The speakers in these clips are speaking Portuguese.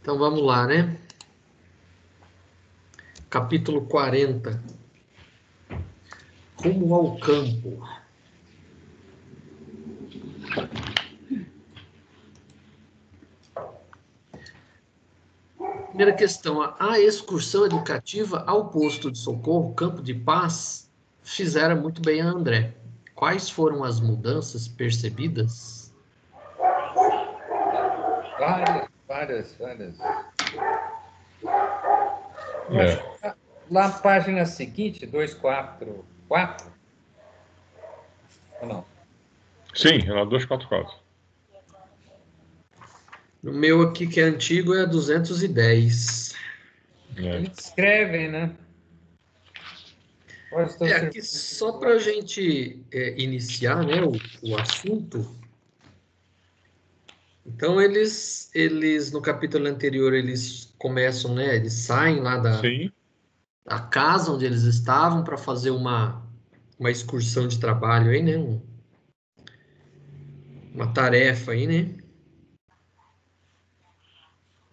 Então vamos lá, né? Capítulo 40. Rumo ao campo. Primeira questão. A excursão educativa ao posto de socorro, Campo de Paz, fizeram muito bem a André. Quais foram as mudanças percebidas? Várias. Eu acho que lá na página seguinte, 244, ou não? Sim, é lá 244. No meu aqui, que é antigo, é 210. Eles escrevem, né? Aqui só para a gente iniciar, né, o assunto. Então, eles, no capítulo anterior, eles começam, né, eles saem lá da casa onde eles estavam para fazer uma excursão de trabalho aí, né, uma tarefa aí, né.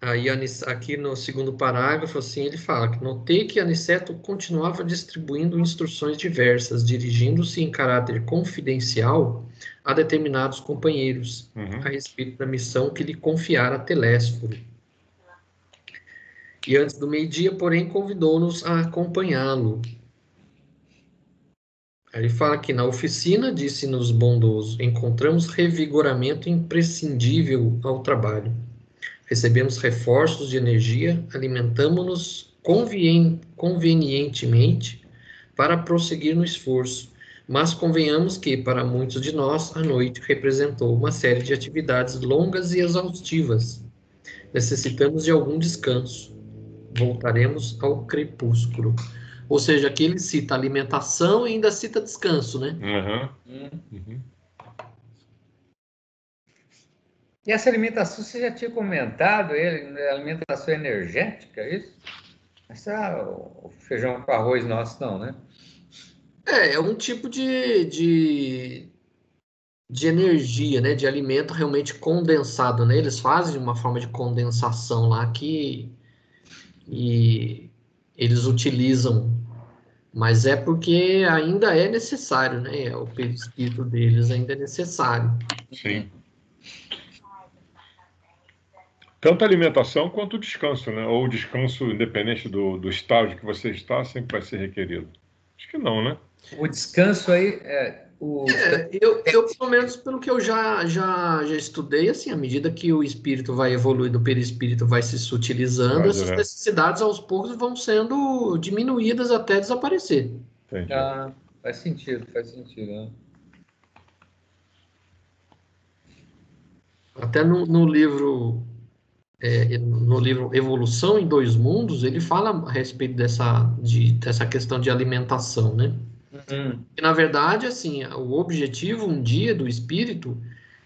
Aí, aqui no segundo parágrafo, assim, ele fala que notei que Aniceto continuava distribuindo instruções diversas, dirigindo-se em caráter confidencial a determinados companheiros, a respeito da missão que lhe confiara Telésforo. E antes do meio-dia, porém, convidou-nos a acompanhá-lo. Aí ele fala que na oficina, disse-nos bondoso, encontramos revigoramento imprescindível ao trabalho. Recebemos reforços de energia, alimentamo-nos convenientemente para prosseguir no esforço, mas convenhamos que, para muitos de nós, a noite representou uma série de atividades longas e exaustivas. Necessitamos de algum descanso. Voltaremos ao crepúsculo. Ou seja, aqui ele cita alimentação e ainda cita descanso, né? E essa alimentação, você já tinha comentado, alimentação energética, é isso? Essa o feijão com arroz nosso não, né? É um tipo de energia, né? De alimento realmente condensado, né? Eles fazem uma forma de condensação lá e eles utilizam, mas é porque ainda é necessário, né? O perispírito deles ainda é necessário. Sim. Tanto a alimentação quanto o descanso, né? Ou o descanso, independente do estágio que você está, sempre vai ser requerido. Acho que não, né? O descanso aí eu pelo menos pelo que eu já estudei, assim, à medida que o espírito vai evoluindo, o perispírito vai se sutilizando, essas necessidades aos poucos vão sendo diminuídas até desaparecer. Entendi. Faz sentido, né? Até no livro Evolução em Dois Mundos, ele fala a respeito dessa questão de alimentação, né? E, na verdade, assim, o objetivo um dia do espírito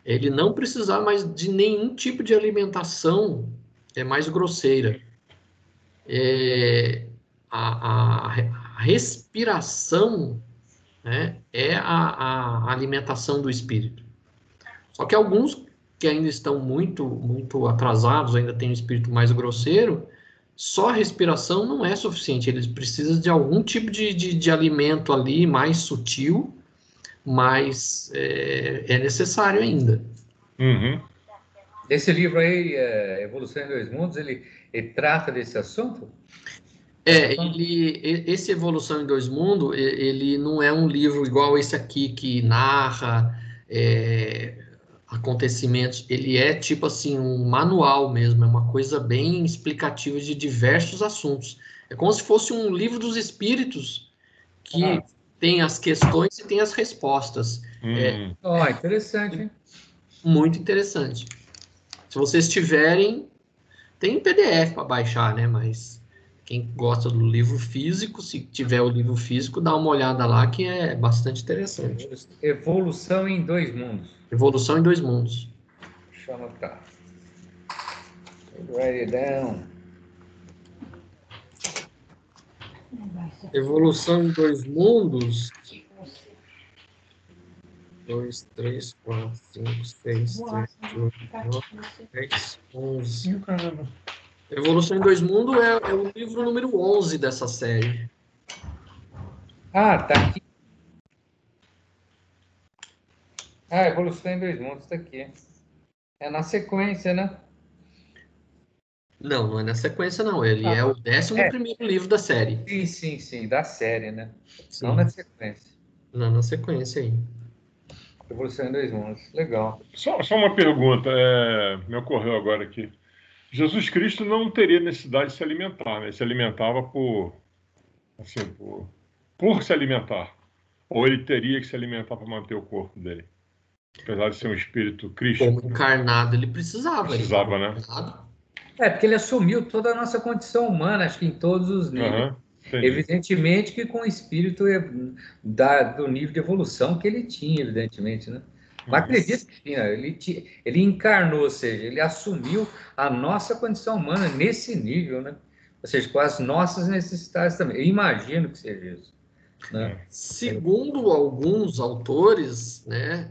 é ele não precisar mais de nenhum tipo de alimentação mais grosseira. A respiração, né, é a alimentação do espírito. Só que alguns que ainda estão muito atrasados, ainda têm um espírito mais grosseiro, só a respiração não é suficiente. Eles precisam de algum tipo de alimento ali mais sutil, mas é necessário ainda. Esse livro aí, Evolução em Dois Mundos, ele trata desse assunto? Esse Evolução em Dois Mundos, ele não é um livro igual esse aqui, que narra acontecimentos. Ele é tipo assim, um manual mesmo, é uma coisa bem explicativa de diversos assuntos. É como se fosse um livro dos espíritos, que tem as questões e tem as respostas. Interessante, hein? Muito interessante. Se vocês tiverem, tem PDF para baixar, né? Mas quem gosta do livro físico, se tiver o livro físico, dá uma olhada lá que é bastante interessante. Evolução em Dois Mundos. Evolução em Dois Mundos. Deixa eu anotar. Write it down. Evolução em Dois Mundos. 2, 3, 4, 5, 6, 7, 8, 9, 10, 11. Evolução em Dois Mundos é o livro número 11 dessa série. Ah, tá aqui. Ah, Evolução em Dois Mundos, tá aqui. É na sequência, né? Não é na sequência, não. Ele é o 11º livro da série. Sim, da série, né? Não Sim, na sequência. não na sequência aí. Evolução em Dois Mundos, legal. Só uma pergunta, me ocorreu agora aqui. Jesus Cristo não teria necessidade de se alimentar, né? Ele se alimentava por se alimentar. Ou ele teria que se alimentar para manter o corpo dele? Apesar de ser um espírito Como crístico. encarnado, ele precisava. Ele estava Precisava, né? encarnado. Porque ele assumiu toda a nossa condição humana, acho que em todos os níveis. Aham, entendi. Evidentemente que com o espírito do nível de evolução que ele tinha, evidentemente, né? Mas acredito que sim, né? Ele encarnou, ou seja, ele assumiu a nossa condição humana nesse nível, né? Ou seja, com as nossas necessidades também. Eu imagino que seja isso, né? Segundo alguns autores, né,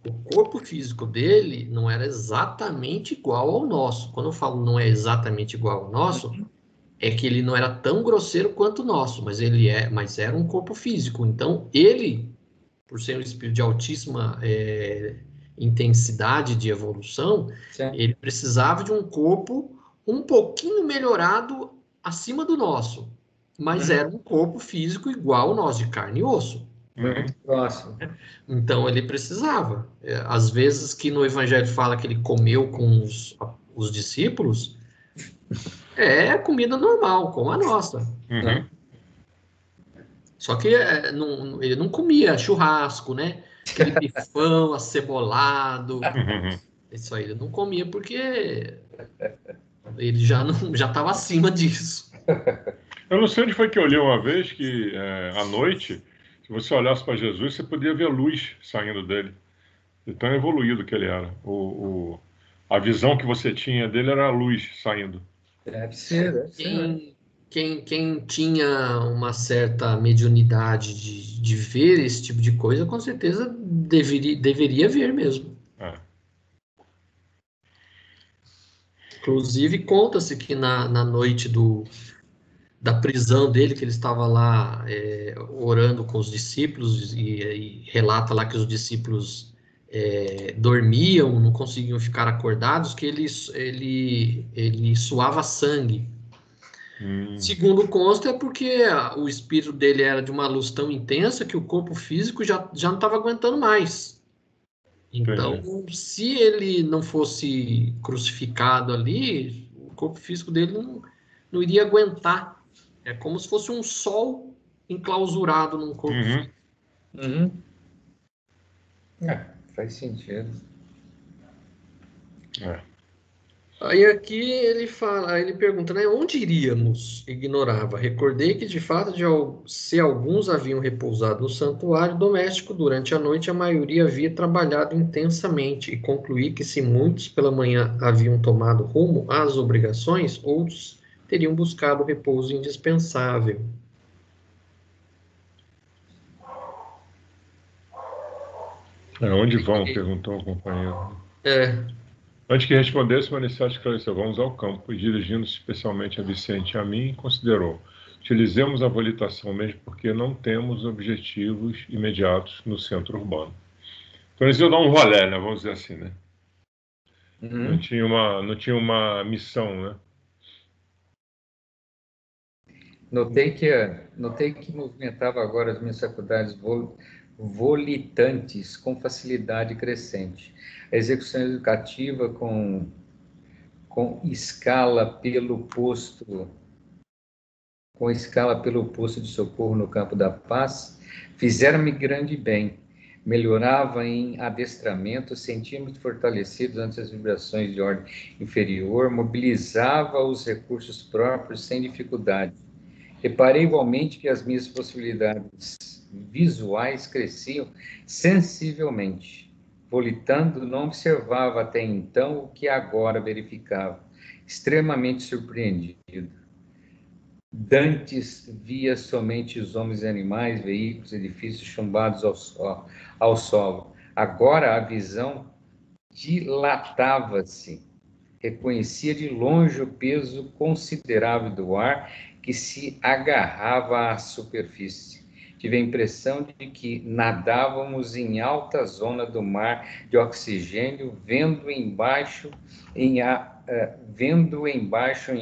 o corpo físico dele não era exatamente igual ao nosso. Quando eu falo não é exatamente igual ao nosso, é que ele não era tão grosseiro quanto o nosso, mas era um corpo físico. Então, ele, por ser um espírito de altíssima intensidade de evolução, Sim. ele precisava de um corpo um pouquinho melhorado acima do nosso, mas era um corpo físico igual ao nosso, de carne e osso. Muito próximo. Então ele precisava. Às vezes que no Evangelho fala que ele comeu com os discípulos, é comida normal, como a nossa. Uhum. Só que ele não comia churrasco, né? Aquele bifão acebolado. Isso aí ele não comia porque ele já estava acima disso. Eu não sei onde foi que eu li uma vez que à noite, se você olhasse para Jesus, você podia ver luz saindo dele. De tão evoluído que ele era. A visão que você tinha dele era a luz saindo. Deve ser. Quem tinha uma certa mediunidade de ver esse tipo de coisa, com certeza deveria ver mesmo. Inclusive, conta-se que na noite da prisão dele, que ele estava lá orando com os discípulos, e relata lá que os discípulos dormiam, não conseguiam ficar acordados, que ele suava sangue. Segundo consta, é porque o espírito dele era de uma luz tão intensa que o corpo físico já não estava aguentando mais. Então, se ele não fosse crucificado ali, o corpo físico dele não iria aguentar. É como se fosse um sol enclausurado num corpo físico. Faz sentido. Aí aqui ele fala, ele pergunta, né, onde iríamos? Ignorava. Recordei que de fato se alguns haviam repousado no santuário doméstico durante a noite, a maioria havia trabalhado intensamente, e concluí que se muitos pela manhã haviam tomado rumo às obrigações, outros teriam buscado o repouso indispensável. Onde vão? Perguntou o companheiro. É. Antes que respondesse, o Maniciado esclareceu: vamos ao campo, e dirigindo-se especialmente a Vicente e a mim, considerou: utilizemos a volitação mesmo porque não temos objetivos imediatos no centro urbano. Então eles iam dar um rolê, né? Vamos dizer assim, né? Não tinha uma missão, né? Notei que movimentava agora as minhas faculdades volitantes com facilidade crescente. A execução educativa com escala pelo posto de socorro no campo da paz fizeram-me grande bem. Melhorava em adestramento, sentia-me fortalecido ante as vibrações de ordem inferior, mobilizava os recursos próprios sem dificuldade. Reparei igualmente que as minhas possibilidades visuais cresciam sensivelmente. Volitando, não observava até então o que agora verificava, extremamente surpreendido. Dantes via somente os homens e animais, veículos, edifícios chumbados ao solo. Agora a visão dilatava-se, reconhecia de longe o peso considerável do ar que se agarrava à superfície. Tive a impressão de que nadávamos em alta zona do mar de oxigênio, vendo embaixo em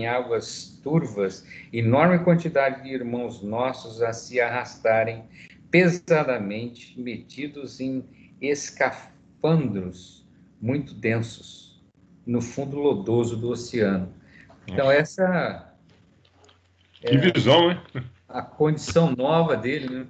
águas turvas enorme quantidade de irmãos nossos a se arrastarem pesadamente, metidos em escafandros muito densos, no fundo lodoso do oceano. Então, essa Que visão, né? a condição nova dele, né?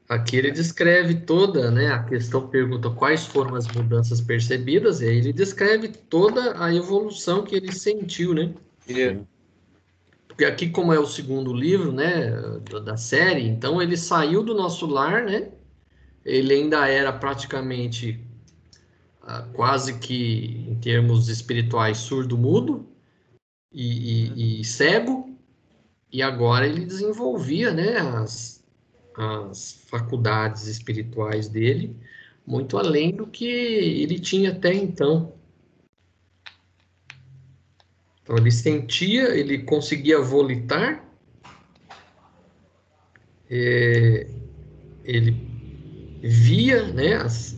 Aqui ele descreve toda, né, a questão pergunta quais foram as mudanças percebidas, e aí ele descreve toda a evolução que ele sentiu, né? Sim. Porque aqui, como é o segundo livro, né, da série, então ele saiu do nosso lar, né? Ele ainda era praticamente quase que, em termos espirituais, surdo-mudo e cego, e agora ele desenvolvia, né, as faculdades espirituais dele, muito além do que ele tinha até então. Então, ele sentia, ele conseguia volitar, ele via, né, as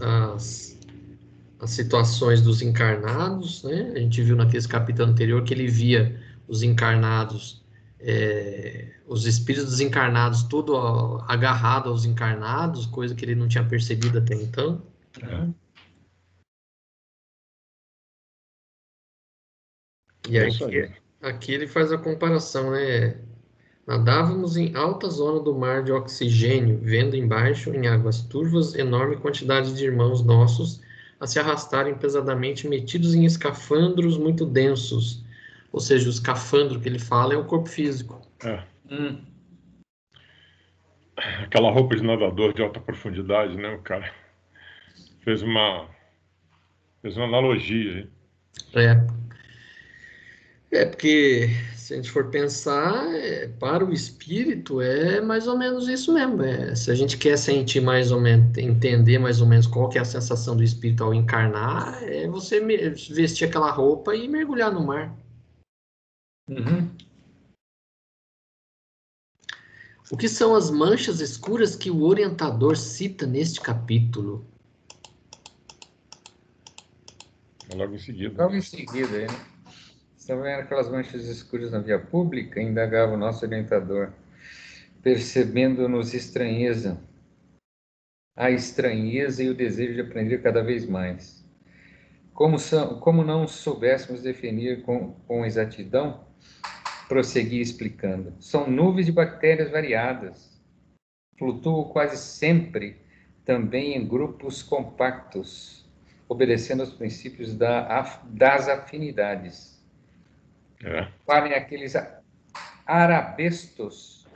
situações dos encarnados, né? A gente viu naquele capítulo anterior que ele via os encarnados, os espíritos desencarnados, tudo agarrado aos encarnados, coisa que ele não tinha percebido até então. E aí, aqui ele faz a comparação, né? Nadávamos em alta zona do mar de oxigênio, vendo embaixo, em águas turvas, enorme quantidade de irmãos nossos a se arrastarem pesadamente, metidos em escafandros muito densos. Ou seja, o escafandro que ele fala é o corpo físico. Aquela roupa de nadador de alta profundidade, né? O cara fez uma analogia. Porque se a gente for pensar, para o espírito é mais ou menos isso mesmo. Se a gente quer sentir mais ou menos, entender mais ou menos qual que é a sensação do espírito ao encarnar, é você vestir aquela roupa e mergulhar no mar. O que são as manchas escuras que o orientador cita neste capítulo? Logo em seguida. Logo em seguida, né? Estão vendo aquelas manchas escuras na via pública? Indagava o nosso orientador, percebendo-nos estranheza. A estranheza e o desejo de aprender cada vez mais. Como não soubéssemos definir com exatidão, prossegui explicando. São nuvens de bactérias variadas. Flutuam quase sempre também em grupos compactos, obedecendo aos princípios das afinidades. Falem aqueles arabescos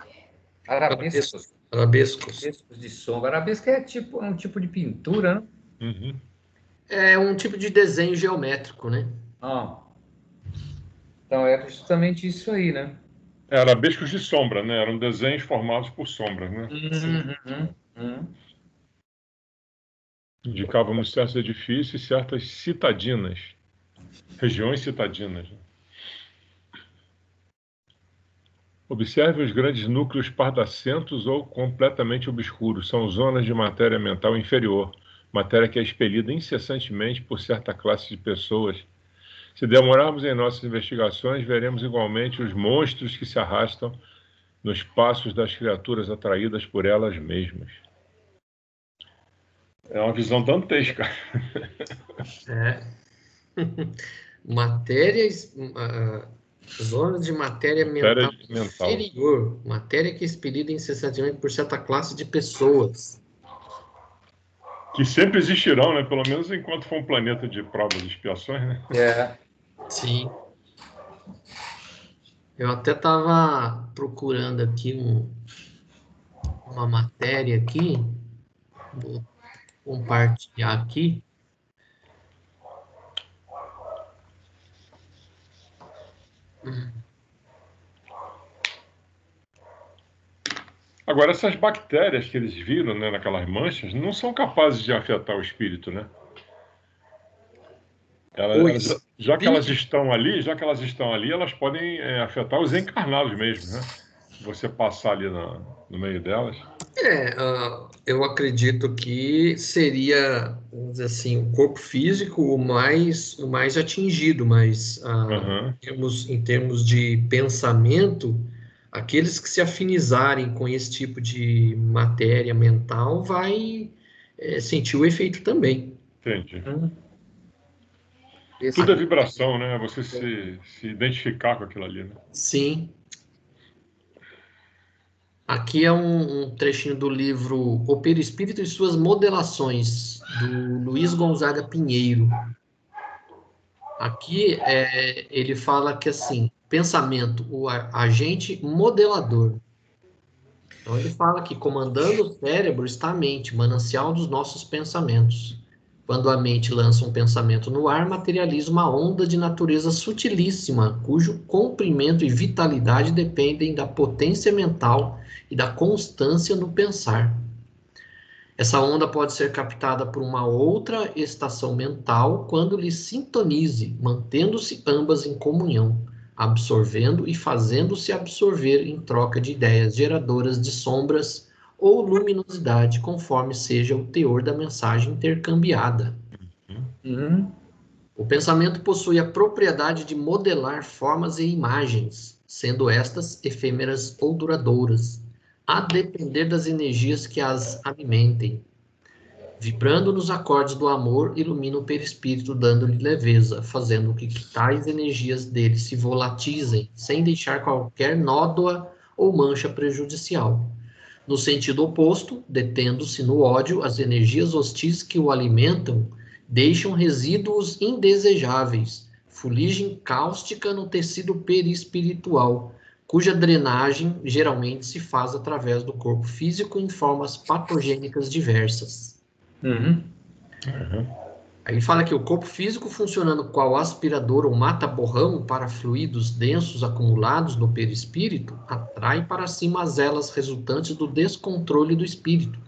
de sombra. Arabesco é um tipo de pintura, né? É um tipo de desenho geométrico, né? Então era justamente isso aí, né? Arabescos de sombra, né? Eram desenhos formados por sombras, né? Indicávamos certos edifícios e certas citadinas, regiões citadinas. Observe os grandes núcleos pardacentos ou completamente obscuros. São zonas de matéria mental inferior, matéria que é expelida incessantemente por certa classe de pessoas. Se demorarmos em nossas investigações, veremos igualmente os monstros que se arrastam nos passos das criaturas atraídas por elas mesmas. É uma visão dantesca. Zonas de matéria mental inferior. Matéria que é expelida incessantemente por certa classe de pessoas. Que sempre existirão, né? Pelo menos enquanto for um planeta de provas e expiações, né? Sim. Eu até estava procurando aqui uma matéria aqui. Vou compartilhar aqui. Agora, essas bactérias que eles viram, né, naquelas manchas, não são capazes de afetar o espírito, né? Já que elas estão ali, elas podem afetar os encarnados mesmo, né? Você passar ali no meio delas. Eu acredito que seria, vamos dizer assim, o corpo físico o mais atingido, mas em termos de pensamento, aqueles que se afinizarem com esse tipo de matéria mental vai sentir o efeito também. Entendi. Tudo é vibração, né? Você se identificar com aquilo ali, né? Sim. Aqui é um trechinho do livro O Perispírito e Suas Modelações, do Luiz Gonzaga Pinheiro. Aqui ele fala que, assim, pensamento, o agente modelador. Então, ele fala que comandando o cérebro está a mente, manancial dos nossos pensamentos. Quando a mente lança um pensamento no ar, materializa uma onda de natureza sutilíssima, cujo comprimento e vitalidade dependem da potência mental e da constância no pensar. Essa onda pode ser captada por uma outra estação mental quando lhe sintonize, mantendo-se ambas em comunhão, absorvendo e fazendo-se absorver em troca de ideias geradoras de sombras ou luminosidade, conforme seja o teor da mensagem intercambiada. O pensamento possui a propriedade de modelar formas e imagens, sendo estas efêmeras ou duradouras, a depender das energias que as alimentem. Vibrando nos acordes do amor, ilumina o perispírito, dando-lhe leveza, fazendo com que tais energias dele se volatizem, sem deixar qualquer nódoa ou mancha prejudicial. No sentido oposto, detendo-se no ódio, as energias hostis que o alimentam deixam resíduos indesejáveis, fuligem cáustica no tecido perispiritual, cuja drenagem geralmente se faz através do corpo físico em formas patogênicas diversas. Aí ele fala que o corpo físico funcionando qual aspirador ou mata-borrão para fluidos densos acumulados no perispírito, atrai para si mazelas resultantes do descontrole do espírito.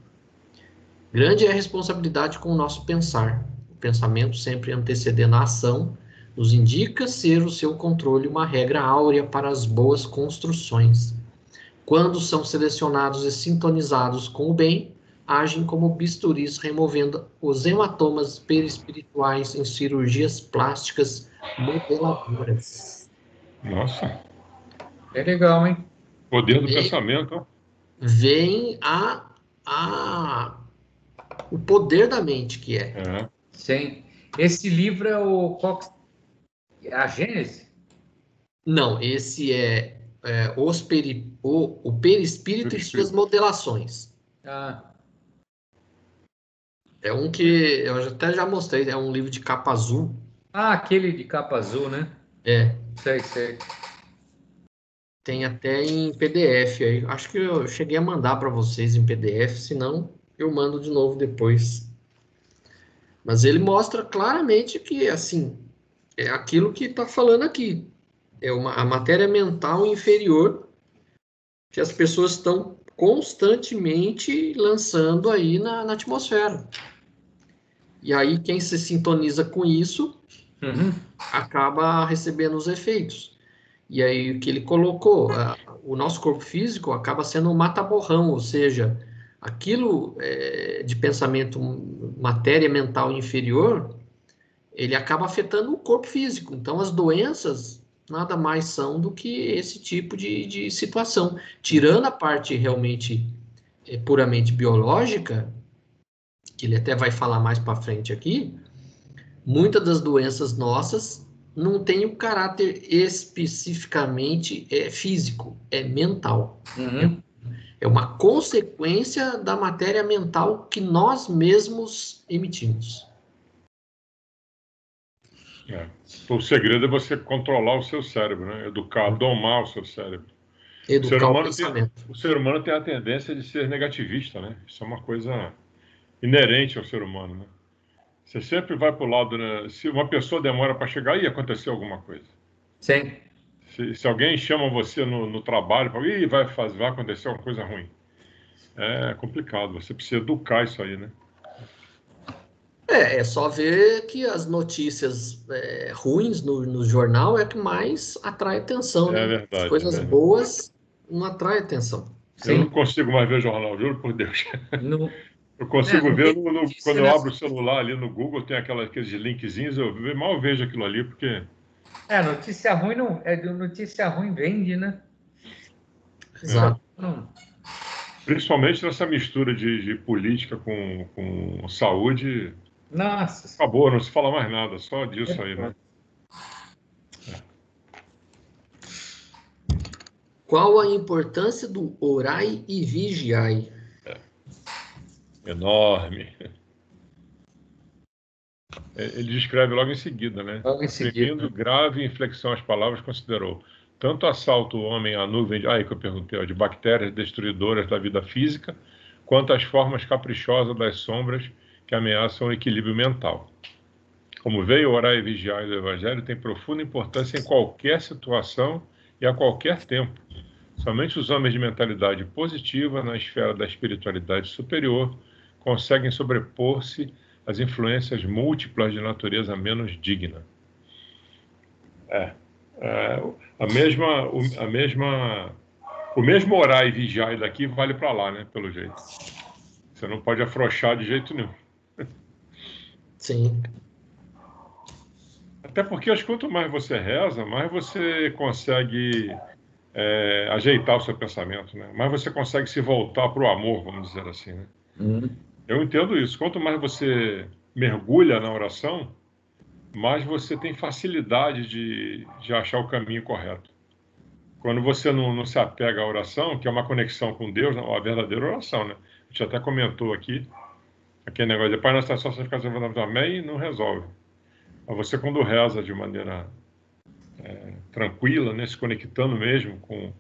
Grande é a responsabilidade com o nosso pensar. O pensamento, sempre antecedendo a ação, nos indica ser o seu controle uma regra áurea para as boas construções. Quando são selecionados e sintonizados com o bem, agem como bisturis removendo os hematomas perispirituais em cirurgias plásticas modeladoras. Nossa. É legal, hein? Poder do pensamento. Vem o poder da mente que é. Sim. Esse livro é a Gênese? Não, esse o Perispírito e Suas Modelações. É um que eu até já mostrei, é um livro de capa azul. Aquele de capa azul, né? Sei. Tem até em PDF aí. Acho que eu cheguei a mandar para vocês em PDF, senão eu mando de novo depois. Mas ele mostra claramente que, assim, é aquilo que está falando aqui. A matéria mental inferior que as pessoas estão constantemente lançando aí na atmosfera. E aí, quem se sintoniza com isso acaba recebendo os efeitos. E aí, o que ele colocou, o nosso corpo físico acaba sendo um mata-borrão, ou seja, aquilo de pensamento, matéria mental inferior, ele acaba afetando o corpo físico. Então, as doenças nada mais são do que esse tipo de situação. Tirando a parte realmente puramente biológica, que ele até vai falar mais para frente aqui, muitas das doenças nossas não tem o caráter especificamente físico, é mental. É uma consequência da matéria mental que nós mesmos emitimos. O segredo é você controlar o seu cérebro, né? Educar, domar o seu cérebro. Educar o pensamento. O ser humano tem a tendência de ser negativista, né? Isso é uma coisa inerente ao ser humano, né? Você sempre vai para o lado, né? Se uma pessoa demora para chegar, aí aconteceu alguma coisa. Sim. Se alguém chama você no trabalho, fala, vai acontecer uma coisa ruim. É complicado, você precisa educar isso aí, né? É só ver que as notícias ruins no jornal é que mais atrai atenção, É né? As verdade, é coisas verdade. boas não atraem atenção. Eu não Sim. consigo mais ver jornal, juro por Deus. Não, Eu consigo não ver tem quando notícia eu abro nessa. o celular ali no Google, tem aqueles linkzinhos, eu mal vejo aquilo ali, porque Notícia ruim não. Notícia ruim vende, né? é, Exato. Não. principalmente nessa mistura de política com saúde, Nossa. acabou, não se fala mais nada, só disso aí, né? Qual a importância do orai e vigiai? Enorme. Ele descreve logo em seguida, né? Logo em Imprimindo seguida. grave inflexão às palavras, considerou tanto assalto o homem à nuvem, aí que eu perguntei, ó, de bactérias destruidoras da vida física, quanto as formas caprichosas das sombras que ameaçam o equilíbrio mental. Como veio orar e vigiar do Evangelho, tem profunda importância em qualquer situação e a qualquer tempo. Somente os homens de mentalidade positiva, na esfera da espiritualidade superior, conseguem sobrepor-se às influências múltiplas de natureza menos digna. O mesmo orar e vigiar daqui vale para lá, né? Pelo jeito. Você não pode afrouxar de jeito nenhum. Sim, Até porque, acho que quanto mais você reza, mais você consegue ajeitar o seu pensamento, né? Mais você consegue se voltar para o amor, vamos dizer assim, né? Uhum. Eu entendo isso. Quanto mais você mergulha na oração, mais você tem facilidade de achar o caminho correto. Quando você não se apega à oração, que é uma conexão com Deus, a verdadeira oração, né? A gente até comentou aqui, aquele negócio de Pai Nosso, só você ficar falando amém, não resolve. Mas você, quando reza de maneira tranquila, né, se conectando mesmo com...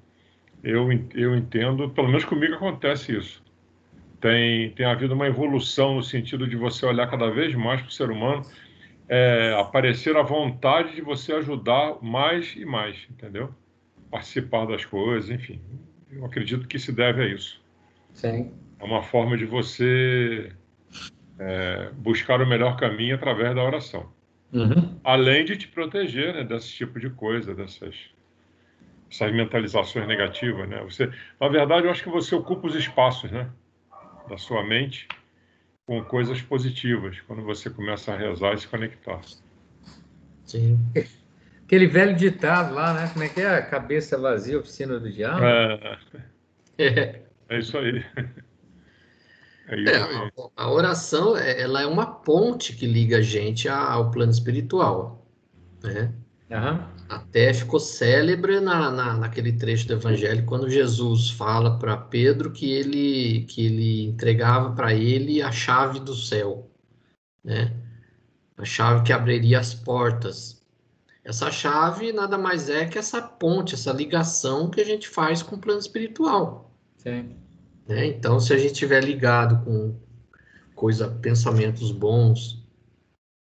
Eu entendo, pelo menos comigo acontece isso. Tem havido uma evolução no sentido de você olhar cada vez mais para o ser humano, aparecer a vontade de você ajudar mais e mais, entendeu? Participar das coisas, enfim. Eu acredito que se deve a isso. Sim. É uma forma de você buscar o melhor caminho através da oração. Uhum. Além de te proteger, né, desse tipo de coisa, essas mentalizações negativas, né? Na verdade, eu acho que você ocupa os espaços, né, da sua mente com coisas positivas, quando você começa a rezar e se conectar. sim. Aquele velho ditado lá, né? Como é que é? Cabeça vazia, oficina do diabo. É, é isso aí. É É, isso a, aí. a oração, ela é uma ponte que liga a gente ao plano espiritual, né? Aham. Até ficou célebre naquele trecho do Evangelho, quando Jesus fala para Pedro que ele entregava para ele a chave do céu, né? A chave que abriria as portas. Essa chave nada mais é que essa ponte, essa ligação que a gente faz com o plano espiritual, Sim. né? Então, se a gente estiver ligado com pensamentos bons,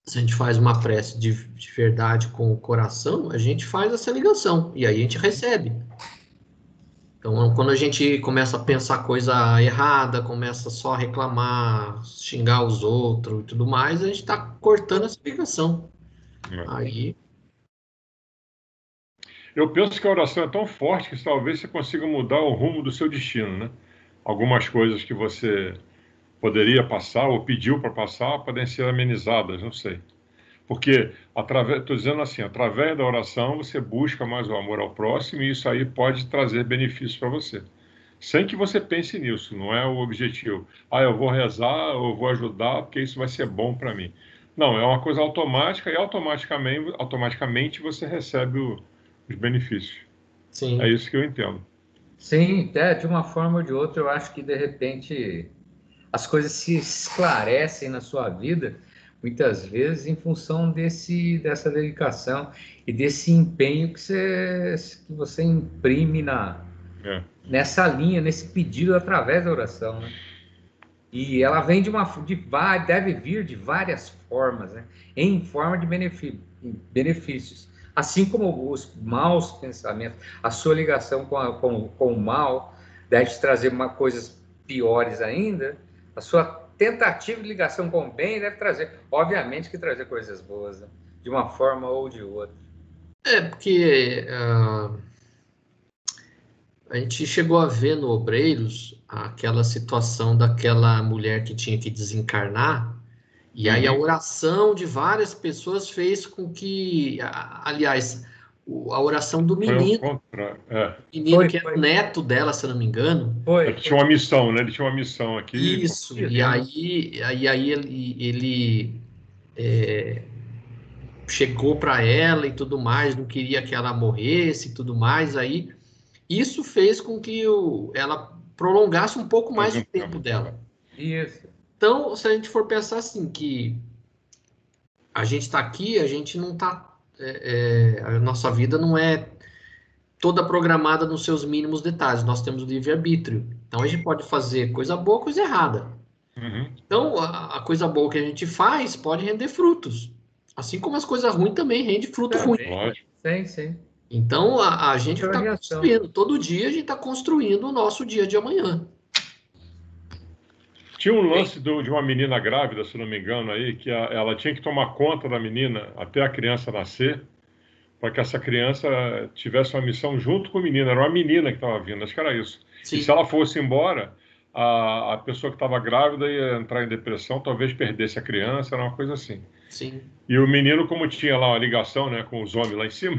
se a gente faz uma prece de verdade com o coração, a gente faz essa ligação e aí a gente recebe. Então, quando a gente começa a pensar coisa errada, começa só a reclamar, xingar os outros e tudo mais, a gente está cortando essa ligação. É. Aí, Eu penso que a oração é tão forte que talvez você consiga mudar o rumo do seu destino, né? Algumas coisas que você poderia passar ou pediu para passar podem ser amenizadas, não sei. Porque, estou dizendo assim, através da oração você busca mais o amor ao próximo e isso aí pode trazer benefícios para você. Sem que você pense nisso, não é o objetivo. Eu vou rezar, eu vou ajudar, porque isso vai ser bom para mim. Não, é uma coisa automática e automaticamente você recebe os benefícios. É sim, isso que eu entendo. Sim, de uma forma ou de outra, eu acho que de repente as coisas se esclarecem na sua vida, muitas vezes em função dessa dedicação e desse empenho que você imprime É, nessa linha, nesse pedido através da oração, né? E ela vem deve vir de várias formas, né? Em forma de benefícios. Assim como os maus pensamentos, a sua ligação com o mal deve te trazer coisas piores ainda, a sua tentativa de ligação com o bem deve trazer, obviamente que trazer coisas boas, né? De uma forma ou de outra. Porque a gente chegou a ver no Obreiros aquela situação daquela mulher que tinha que desencarnar, e aí a oração de várias pessoas fez com que, aliás, a oração do menino, que era o neto dela, se eu não me engano. Ele tinha uma missão, né? Ele tinha uma missão aqui. Isso, e aí ele chegou para ela e tudo mais, não queria que ela morresse e tudo mais, aí isso fez com que ela prolongasse um pouco mais o tempo dela. Isso. Então, se a gente for pensar assim, que a gente está aqui, a gente não está... a nossa vida não é toda programada nos seus mínimos detalhes. Nós temos livre-arbítrio. Então, a gente pode fazer coisa boa, coisa errada. Então, a coisa boa que a gente faz pode render frutos. Assim como as coisas ruins também rendem fruto ruim. Sim, sim. Então, a gente está construindo. Todo dia a gente está construindo o nosso dia de amanhã. Tinha um lance de uma menina grávida, se não me engano, aí, que ela tinha que tomar conta da menina até a criança nascer, para que essa criança tivesse uma missão junto com a menina. Era uma menina que estava vindo, acho que era isso. Sim. E se ela fosse embora, a pessoa que estava grávida ia entrar em depressão, talvez perdesse a criança, era uma coisa assim. Sim. E o menino, como tinha lá uma ligação, né, com os homens lá em cima,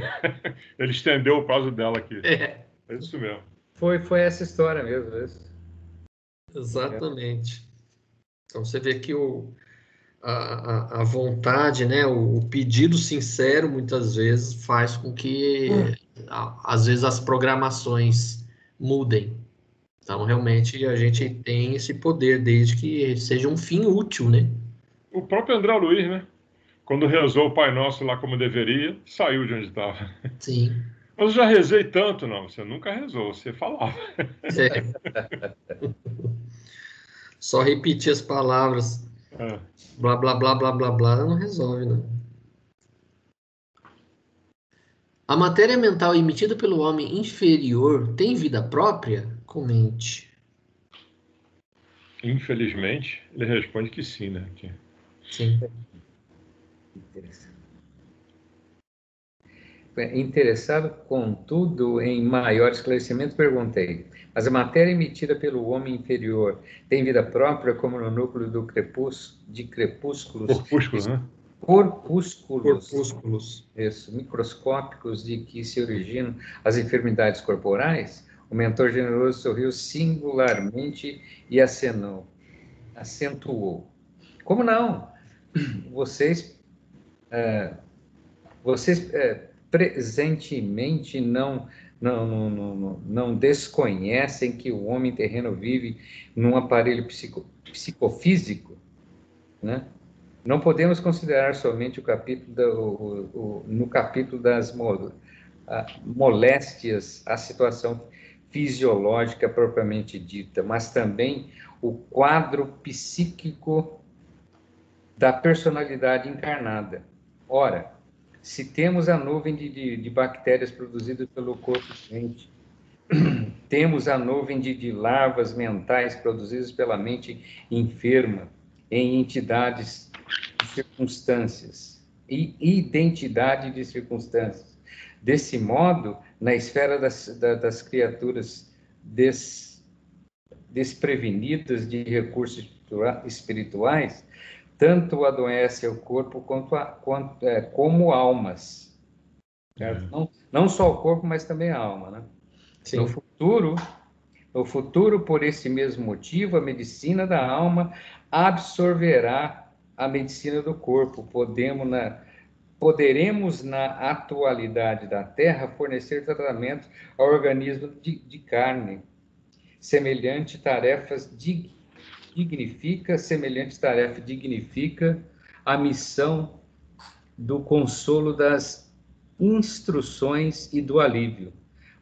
ele estendeu o prazo dela aqui. É isso mesmo. Foi essa história mesmo. Isso. Exatamente. Então você vê que a vontade, né, o pedido sincero, muitas vezes, faz com que, às vezes, as programações mudem. Então, realmente, a gente tem esse poder, desde que seja um fim útil, né? O próprio André Luiz, né? Quando rezou o Pai Nosso lá como deveria, saiu de onde estava. Sim. Mas eu já rezei tanto, não. Você nunca rezou, você falava. Só repetir as palavras. Blá, blá, blá, blá, blá, blá, não resolve, não. A matéria mental emitida pelo homem inferior tem vida própria? Comente. Infelizmente, ele responde que sim, né? Sim. Interessado, contudo, em maior esclarecimento, perguntei: mas a matéria emitida pelo homem inferior tem vida própria, como no núcleo do crepúsculos? Corpúsculos, né? Corpúsculos. Isso, microscópicos de que se originam as enfermidades corporais? O mentor generoso sorriu singularmente e acentuou: como não? Vocês presentemente não desconhecem que o homem terreno vive num aparelho psicofísico, né? Não podemos considerar somente no capítulo das moléstias a situação fisiológica propriamente dita, mas também o quadro psíquico da personalidade encarnada. Ora, se temos a nuvem de bactérias produzidas pelo corpo doente, temos a nuvem de larvas mentais produzidas pela mente enferma em entidades de circunstâncias e identidade de circunstâncias. Desse modo, na esfera das criaturas desprevenidas de recursos espirituais, tanto adoece o corpo como almas. Certo? Não só o corpo, mas também a alma, né? Sim. No futuro, por esse mesmo motivo, a medicina da alma absorverá a medicina do corpo. Poderemos, na atualidade da Terra, fornecer tratamento ao organismo de carne. Semelhante tarefa dignifica a missão do consolo das instruções e do alívio.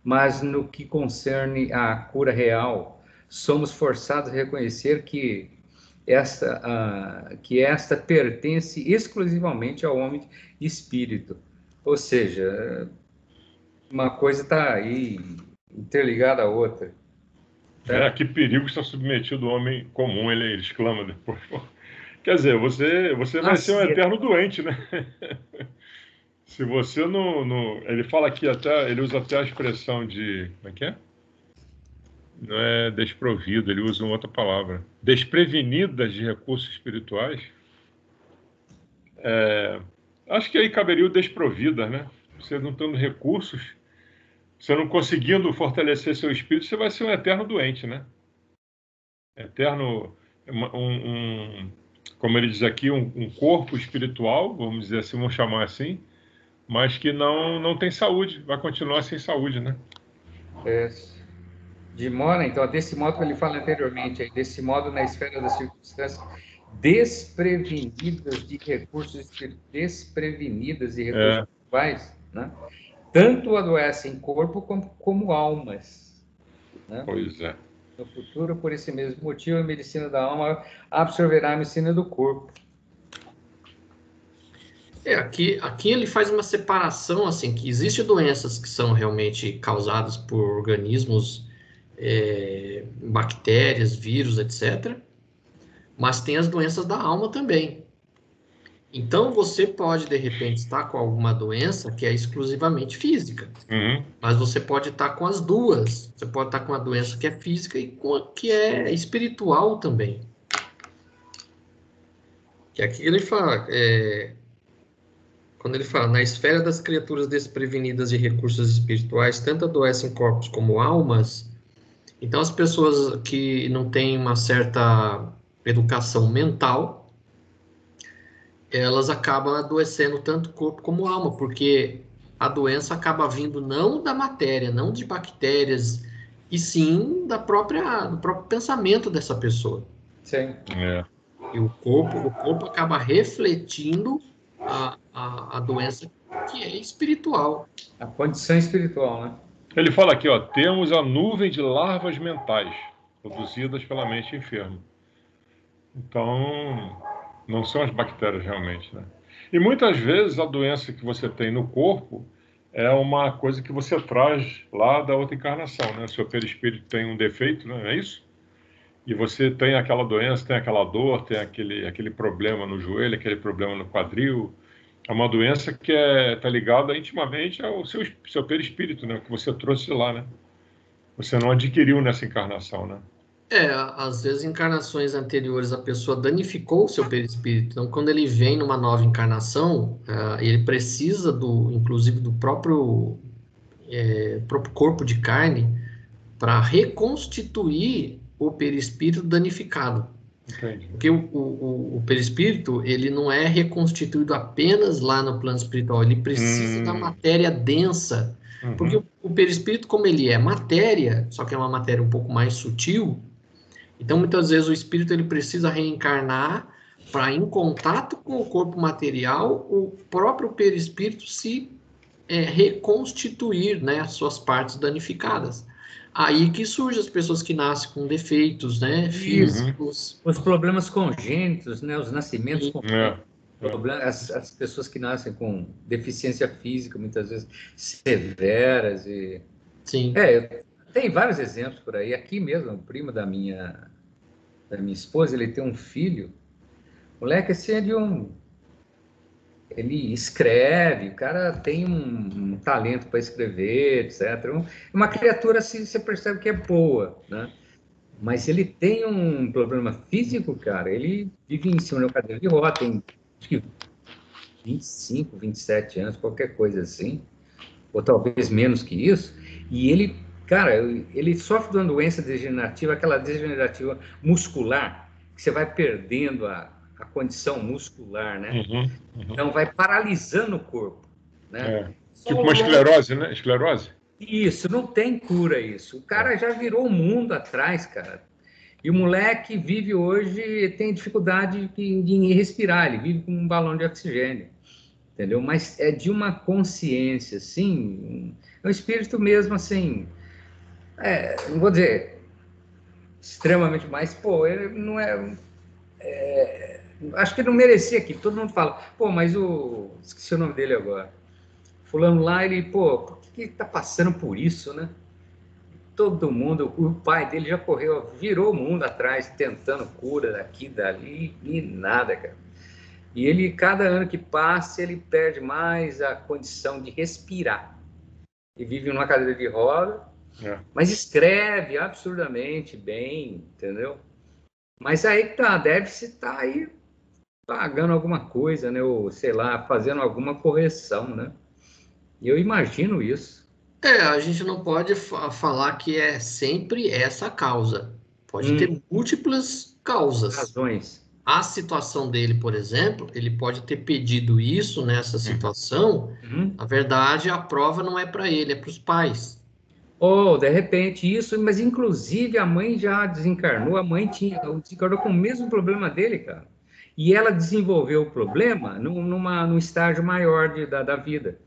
Mas no que concerne à cura real, somos forçados a reconhecer que esta pertence exclusivamente ao homem espírito. Ou seja, uma coisa está aí interligada à outra. Que perigo está submetido o homem comum, ele exclama depois. Quer dizer, você vai ser um eterno doente, né? Se você não... Ele fala aqui até, ele usa até a expressão de... Como é que é? Não é desprovido, ele usa uma outra palavra. Desprevenidas de recursos espirituais. Acho que aí caberia o desprovidas, né? Você não tendo recursos, você não conseguindo fortalecer seu espírito, você vai ser um eterno doente, né? Eterno, como ele diz aqui, um corpo espiritual, vamos dizer assim, vamos chamar assim, mas que não tem saúde, vai continuar sem saúde, né? De modo, então, desse modo que ele fala anteriormente, desse modo na esfera das circunstâncias desprevenidas de recursos espirituais, né? Tanto adoecem corpo como almas, né? Pois é. No futuro, por esse mesmo motivo, a medicina da alma absorverá a medicina do corpo. Aqui ele faz uma separação, assim, que existem doenças que são realmente causadas por organismos, bactérias, vírus, etc. Mas tem as doenças da alma também. Então, você pode, de repente, estar com alguma doença que é exclusivamente física. Mas você pode estar com as duas. Você pode estar com uma doença que é física e com a que é espiritual também. Que aqui ele fala... Quando ele fala, na esfera das criaturas desprevenidas de recursos espirituais, tanto adoecem corpos como almas. Então, as pessoas que não têm uma certa educação mental, elas acabam adoecendo tanto corpo como alma, porque a doença acaba vindo não da matéria, não de bactérias, e sim do próprio pensamento dessa pessoa. Sim. E o corpo acaba refletindo a doença que é espiritual. A condição espiritual, né? Ele fala aqui, temos a nuvem de larvas mentais produzidas pela mente enferma. Então, não são as bactérias realmente, né? E muitas vezes a doença que você tem no corpo é uma coisa que você traz lá da outra encarnação, né? O seu perispírito tem um defeito, né? É isso? E você tem aquela doença, tem aquela dor, tem aquele problema no joelho, aquele problema no quadril. É uma doença que está ligada intimamente ao seu perispírito, né? Que você trouxe lá, né? Você não adquiriu nessa encarnação, né? Às vezes, em encarnações anteriores, a pessoa danificou o seu perispírito. Então, quando ele vem numa nova encarnação, ele precisa, inclusive, do próprio corpo de carne para reconstituir o perispírito danificado. Entendi. Porque o perispírito, ele não é reconstituído apenas lá no plano espiritual, ele precisa da matéria densa. Porque o perispírito, como ele é matéria, só que é uma matéria um pouco mais sutil, então muitas vezes o espírito ele precisa reencarnar para, em contato com o corpo material, o próprio perispírito se reconstituir, né, as suas partes danificadas. Aí que surgem as pessoas que nascem com defeitos, né, físicos. Os problemas congênitos, né, os nascimentos congênitos. As pessoas que nascem com deficiência física, muitas vezes severas. Sim. Tem vários exemplos por aí. Aqui mesmo, o primo da minha esposa, ele tem um filho. O moleque assim ele escreve, o cara tem um talento para escrever, etc. Uma criatura assim, você percebe que é boa, né? Mas ele tem um problema físico, cara. Ele vive em cima da cadeira de roda, tem acho que 25, 27 anos, qualquer coisa assim, ou talvez menos que isso. E ele, cara, ele sofre de uma doença degenerativa, aquela degenerativa muscular, que você vai perdendo a condição muscular, né? Então vai paralisando o corpo, né? Tipo uma esclerose, né? Esclerose? Isso, não tem cura isso. O cara já virou o mundo atrás, cara. E o moleque vive hoje, tem dificuldade de respirar, ele vive com um balão de oxigênio, entendeu? Mas é de uma consciência, assim, é um espírito mesmo, assim, não vou dizer extremamente, mas, pô, ele não acho que não merecia aqui. Todo mundo fala, pô, mas esqueci o nome dele agora. Fulano lá, ele, pô, por que tá passando por isso, né? todo mundo, o pai dele já correu, virou o mundo atrás, tentando cura daqui, dali, e nada, cara. E ele, cada ano que passa, ele perde mais a condição de respirar. E vive numa cadeira de roda, mas escreve absurdamente bem, entendeu? Mas aí que tá, deve-se estar aí pagando alguma coisa, né? Ou, sei lá, fazendo alguma correção, né? E eu imagino isso. A gente não pode falar que é sempre essa causa. Pode ter múltiplas causas. Razões. A situação dele, por exemplo, ele pode ter pedido isso nessa situação. Na verdade, a prova não é para ele, é para os pais. Ou, de repente, isso, mas inclusive a mãe já desencarnou, a mãe desencarnou com o mesmo problema dele, cara. E ela desenvolveu o problema num estágio maior da vida.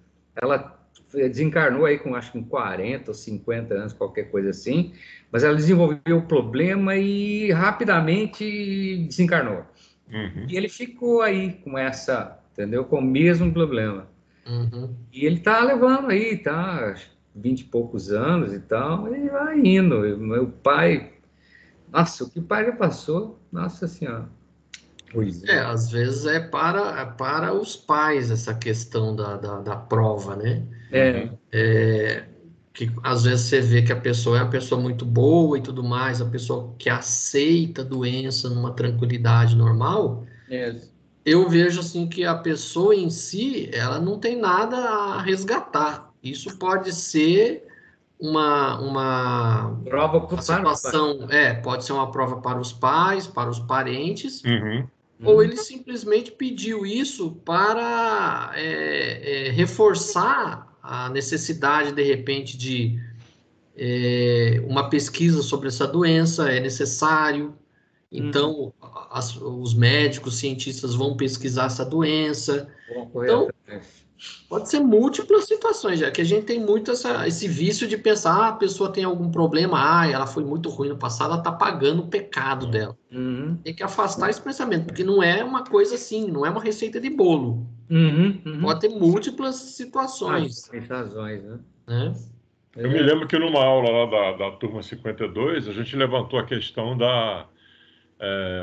Ela desencarnou aí com, acho que com 40 ou 50 anos, qualquer coisa assim, mas ela desenvolveu o problema e rapidamente desencarnou. E ele ficou aí com essa, entendeu? Com o mesmo problema. E ele tá levando aí, tá? 20 e poucos anos e tal, e vai indo. Meu pai, nossa, o que o pai já passou, nossa senhora. Às vezes é para os pais essa questão da prova, né? Que às vezes você vê que a pessoa é uma pessoa muito boa e tudo mais, a pessoa que aceita a doença numa tranquilidade normal, eu vejo assim que a pessoa em si, ela não tem nada a resgatar. Isso pode ser uma prova situação, pode ser uma prova para os pais, para os parentes, ou ele simplesmente pediu isso para reforçar a necessidade, de repente, de uma pesquisa sobre essa doença, é necessário. Então, os médicos, cientistas vão pesquisar essa doença. Então, pode ser múltiplas situações, já que a gente tem muito esse vício de pensar, a pessoa tem algum problema, ela foi muito ruim no passado, ela está pagando o pecado dela. Tem que afastar esse pensamento, porque não é uma coisa assim, não é uma receita de bolo. Pode ter múltiplas situações. Razões, né? Eu me lembro que numa aula lá da turma 52, a gente levantou a questão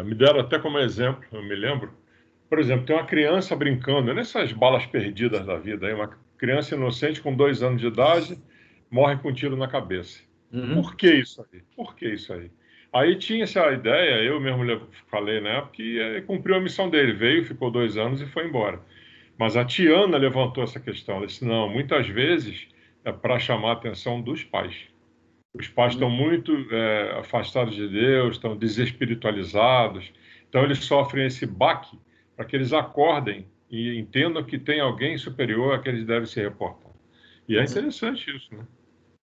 me deram até como exemplo, eu me lembro. Por exemplo, tem uma criança brincando nessas balas perdidas da vida, aí, uma criança inocente com 2 anos de idade morre com um tiro na cabeça. Por que isso aí? Por que isso aí? Aí tinha essa ideia, eu mesmo falei na época, que cumpriu a missão dele, veio, ficou 2 anos e foi embora. Mas a Tiana levantou essa questão, ela disse, não, muitas vezes é para chamar a atenção dos pais. Os pais estão muito afastados de Deus, estão desespiritualizados, então eles sofrem esse baque para que eles acordem e entendam que tem alguém superior a que eles devem se reportar. E é interessante isso, né?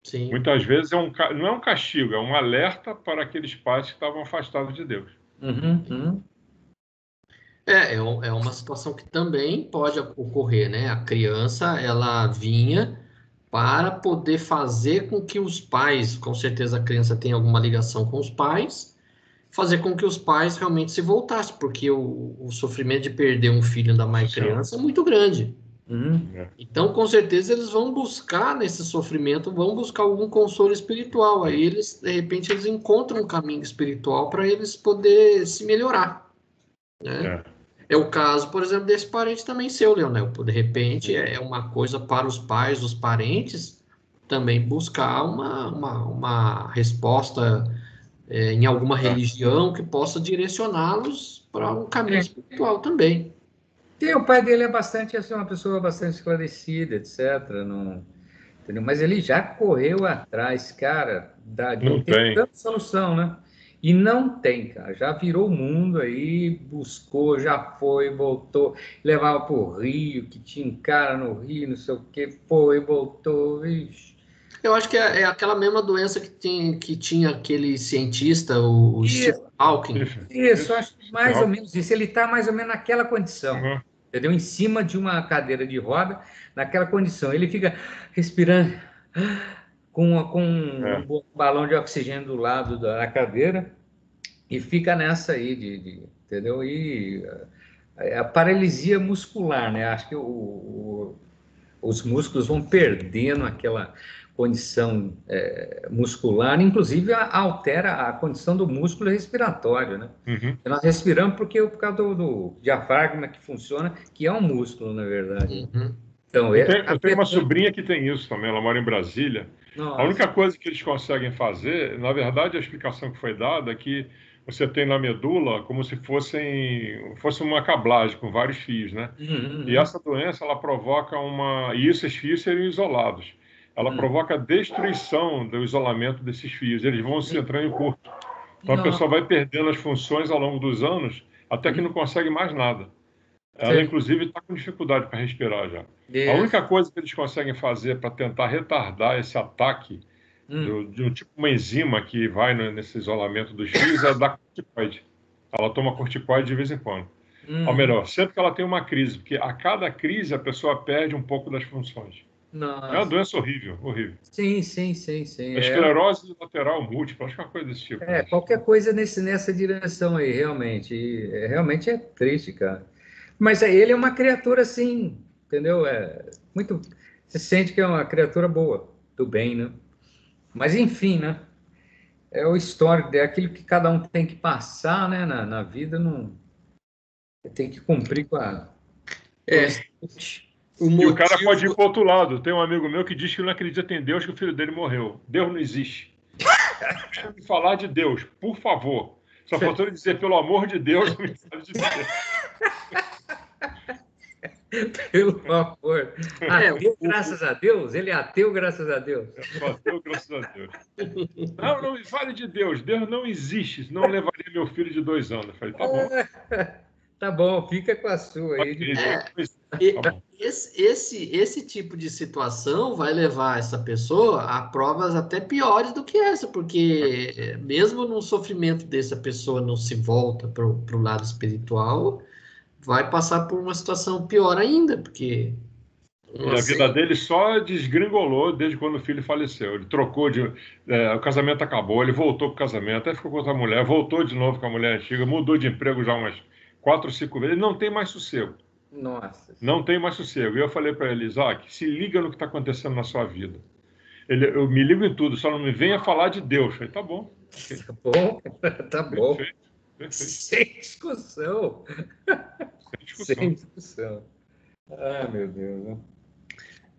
Sim. Muitas vezes não é um castigo, é um alerta para aqueles pais que estavam afastados de Deus. É uma situação que também pode ocorrer, né? A criança, ela vinha para poder fazer com que os pais, com certeza a criança tem alguma ligação com os pais, fazer com que os pais realmente se voltassem, porque o sofrimento de perder um filho, ainda mais criança, é muito grande. Então, com certeza, eles vão buscar nesse sofrimento, vão buscar algum consolo espiritual. Aí eles, de repente, eles encontram um caminho espiritual para eles poder se melhorar, né? É o caso, por exemplo, desse parente também seu, Leonel. De repente, é uma coisa para os pais, os parentes, também buscar uma resposta em alguma religião que possa direcioná-los para um caminho espiritual também. O pai dele é bastante, assim, uma pessoa bastante esclarecida, etc. Não, entendeu? Mas ele já correu atrás, cara, Não tem tanta solução, né? E não tem, cara. Já virou o mundo aí, buscou, já foi, voltou, levava para o Rio, que tinha um cara no Rio, não sei o que, foi, voltou, ixi. Eu acho que é aquela mesma doença que tinha aquele cientista, o Steve Hawking. Isso, acho que mais ou menos isso. Ele está mais ou menos naquela condição, entendeu? Em cima de uma cadeira de roda, naquela condição. Ele fica respirando com um balão de oxigênio do lado da cadeira e fica nessa aí, entendeu? E a paralisia muscular, né? Acho que os músculos vão perdendo aquela condição muscular, inclusive altera a condição do músculo respiratório, né? Uhum. Nós respiramos por causa do diafragma que funciona, que é um músculo, na verdade. Uhum. Então, Eu tenho uma sobrinha que tem isso também, ela mora em Brasília. A Nossa. única coisa que eles conseguem fazer, na verdade, a explicação que foi dada é que você tem na medula como se fosse uma cablagem com vários fios, né? E essa doença, ela provoca e esses fios seriam isolados. Ela provoca a destruição do isolamento desses fios. Eles vão se entrando em curto. Então a pessoa vai perdendo as funções ao longo dos anos, até que não consegue mais nada. Ela, inclusive, está com dificuldade para respirar já. A única coisa que eles conseguem fazer para tentar retardar esse ataque de um tipo uma enzima que vai nesse isolamento dos fios é dar corticoide. Ela toma corticoide de vez em quando. Ou melhor, sempre que ela tem uma crise, porque a cada crise a pessoa perde um pouco das funções. Nossa. É uma doença horrível, horrível. Sim. A esclerose lateral múltipla, acho que é uma coisa desse tipo. Qualquer coisa nessa direção aí, realmente. Realmente é triste, cara. Mas ele é uma criatura assim, entendeu? Muito. Você sente que é uma criatura boa, do bem, né? Mas enfim, né? É o histórico, é aquilo que cada um tem que passar, né? Na vida, não. Tem que cumprir com a. E o cara pode ir para o outro lado. Tem um amigo meu que diz que não acredita em Deus, que o filho dele morreu. Deus não existe. Deixa eu me falar de Deus, por favor. Só faltou ele dizer, pelo amor de Deus, não me sabe dizer. Pelo amor. Ateu, graças a Deus? Ele é ateu, graças a Deus. Ateu, graças a Deus. Não me fale de Deus. Deus não existe, senão eu levaria meu filho de 2 anos. Eu falei, tá bom. Tá bom, fica com a sua aí. Esse tipo de situação vai levar essa pessoa a provas até piores do que essa, porque mesmo num sofrimento desse, a pessoa não se volta para o lado espiritual, vai passar por uma situação pior ainda, porque... E a vida dele só desgringolou desde quando o filho faleceu. Ele trocou o casamento acabou, ele voltou pro casamento, até ficou com outra mulher, voltou de novo com a mulher antiga, mudou de emprego já umas 4 ou 5 vezes. Ele não tem mais sossego. Nossa. Não tem mais sossego. E eu falei para ele, Isaac, se liga no que está acontecendo na sua vida. Eu me ligo em tudo, só não me venha falar de Deus. Eu falei, tá bom. Tá bom, tá bom. Perfeito. Sem discussão. Sem discussão. Meu Deus.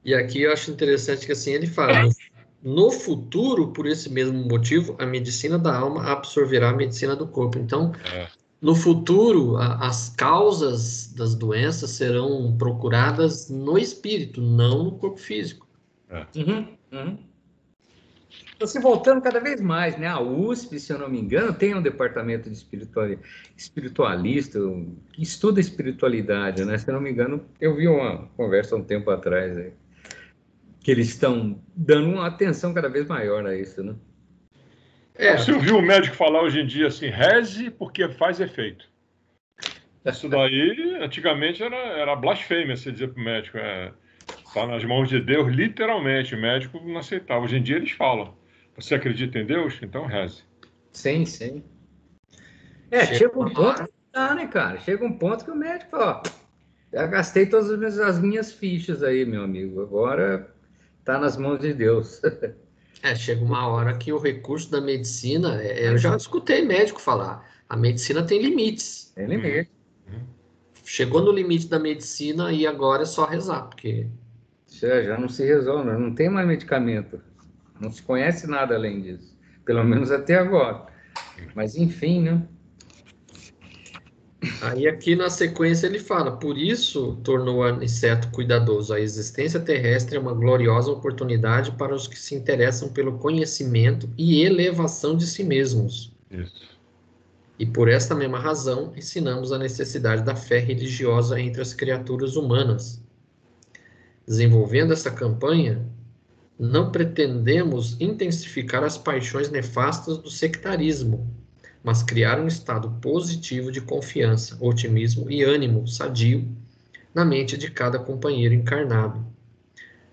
E aqui eu acho interessante que assim ele fala, no futuro, por esse mesmo motivo, a medicina da alma absorverá a medicina do corpo. Então, no futuro, as causas das doenças serão procuradas no espírito, não no corpo físico. Então, se voltando cada vez mais, né? A USP, se eu não me engano, tem um departamento de espiritualista que estuda espiritualidade, né? Se eu não me engano, eu vi uma conversa há um tempo atrás aí, que eles estão dando uma atenção cada vez maior a isso, né? Você ouviu o médico falar hoje em dia assim, reze porque faz efeito. Isso daí, antigamente, era blasfêmia, você dizer para o médico, está nas mãos de Deus, literalmente, o médico não aceitava. Hoje em dia eles falam, você acredita em Deus? Então reze. Sim. Chega um ponto que dá, né, cara? Chega um ponto que o médico fala, já gastei todas as minhas fichas aí, meu amigo, agora tá nas mãos de Deus. Chega uma hora que o recurso da medicina, eu já escutei médico falar, a medicina tem limites. Tem limite. Chegou no limite da medicina e agora é só rezar, porque... Já não se resolve, não tem mais medicamento. Não se conhece nada além disso. Pelo menos até agora. Mas enfim, né? Aí aqui na sequência ele fala, por isso tornou Aniceto cuidadoso. A existência terrestre é uma gloriosa oportunidade para os que se interessam pelo conhecimento e elevação de si mesmos. Isso. E por esta mesma razão, ensinamos a necessidade da fé religiosa entre as criaturas humanas. Desenvolvendo essa campanha, não pretendemos intensificar as paixões nefastas do sectarismo, mas criar um estado positivo de confiança, otimismo e ânimo sadio na mente de cada companheiro encarnado.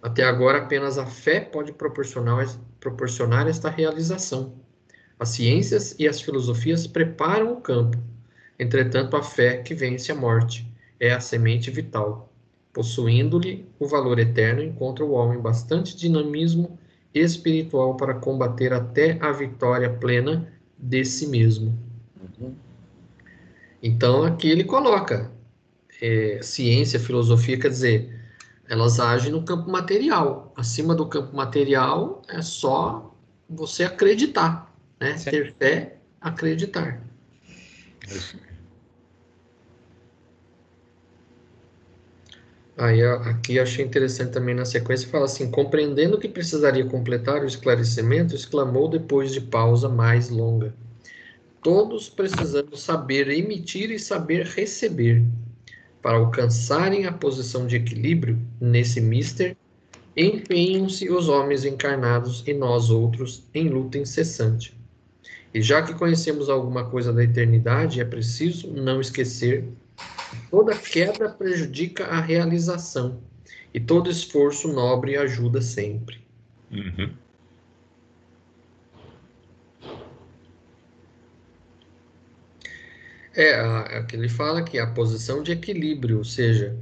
Até agora, apenas a fé pode proporcionar esta realização. As ciências e as filosofias preparam o campo. Entretanto, a fé que vence a morte é a semente vital. Possuindo-lhe o valor eterno, encontra o homem bastante dinamismo espiritual para combater até a vitória plena de si mesmo. Então, aqui ele coloca ciência, filosofia, quer dizer, elas agem no campo material. Acima do campo material é só você acreditar, né? Sim. Ter fé, acreditar. Isso. Aí, aqui eu achei interessante também na sequência, fala assim, compreendendo que precisaria completar o esclarecimento, exclamou depois de pausa mais longa. Todos precisamos saber emitir e saber receber. Para alcançarem a posição de equilíbrio nesse mister, empenham-se os homens encarnados e nós outros em luta incessante. E já que conhecemos alguma coisa da eternidade, é preciso não esquecer que toda queda prejudica a realização e todo esforço nobre ajuda sempre. Uhum. Que ele fala que é a posição de equilíbrio, ou seja,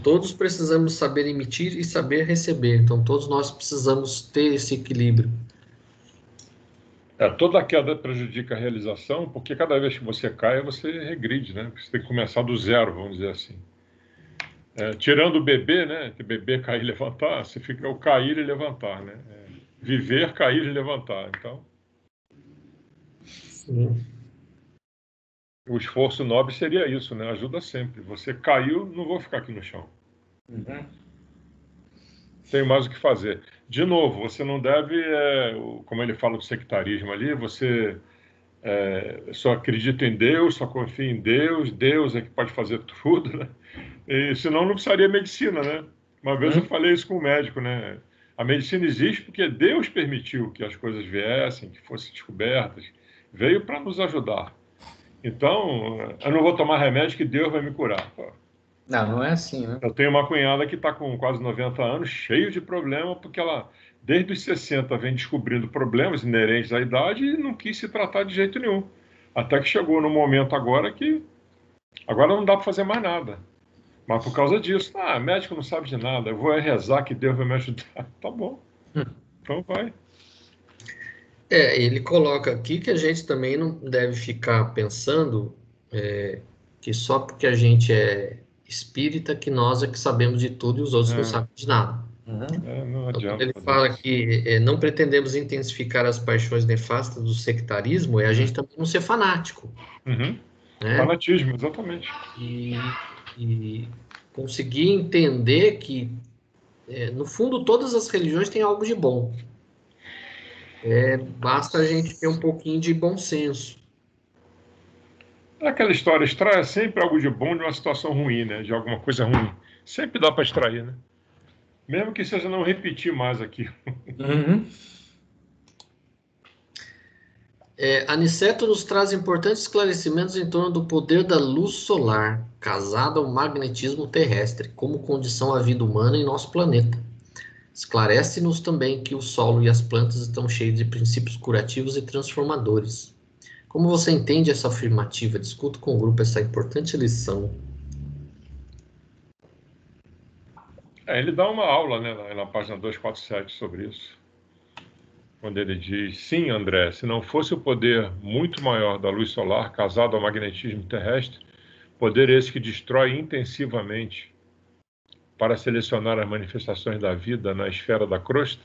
todos precisamos saber emitir e saber receber. Então, todos nós precisamos ter esse equilíbrio. Toda queda prejudica a realização, porque cada vez que você cai, você regride, né? Você tem que começar do zero, vamos dizer assim. Tirando o bebê, né? Que bebê cair e levantar, você fica o cair e levantar, né? Viver, cair e levantar. Então, Sim. o esforço nobre seria isso, né? Ajuda sempre. Você caiu, não vou ficar aqui no chão. Tenho mais o que fazer. De novo, você não deve, como ele fala do sectarismo ali, você só acredita em Deus, só confia em Deus, Deus é que pode fazer tudo, né? E senão não precisaria medicina, né? Uma vez eu falei isso com um médico, né? A medicina existe porque Deus permitiu que as coisas viessem, que fossem descobertas, veio para nos ajudar. Então, eu não vou tomar remédio que Deus vai me curar. Pô. Não é assim, né? Eu tenho uma cunhada que está com quase 90 anos, cheio de problema, porque ela, desde os 60, vem descobrindo problemas inerentes à idade e não quis se tratar de jeito nenhum. Até que chegou no momento agora que agora não dá para fazer mais nada. Mas por causa disso, médico não sabe de nada, eu vou rezar que Deus vai me ajudar. Tá bom. Então vai. Ele coloca aqui que a gente também não deve ficar pensando que só porque a gente é espírita que nós é que sabemos de tudo e os outros não sabem de nada. Não Então, adianta. quando ele fala que não pretendemos intensificar as paixões nefastas do sectarismo, é a gente também não ser fanático. Uhum. Né? Fanatismo, exatamente. E conseguir entender que, no fundo, todas as religiões têm algo de bom. Basta a gente ter um pouquinho de bom senso. É aquela história, extraia sempre algo de bom de uma situação ruim, né? De alguma coisa ruim. Sempre dá para extrair, né? Mesmo que seja não repetir mais aquilo. Aniceto nos traz importantes esclarecimentos em torno do poder da luz solar, casada ao magnetismo terrestre, como condição à vida humana em nosso planeta. Esclarece-nos também que o solo e as plantas estão cheios de princípios curativos e transformadores. Como você entende essa afirmativa? Discuto com o grupo essa importante lição. Ele dá uma aula, né, na página 247 sobre isso. Quando ele diz, sim, André, se não fosse o poder muito maior da luz solar casado ao magnetismo terrestre, poder esse que destrói intensivamente para selecionar as manifestações da vida na esfera da crosta,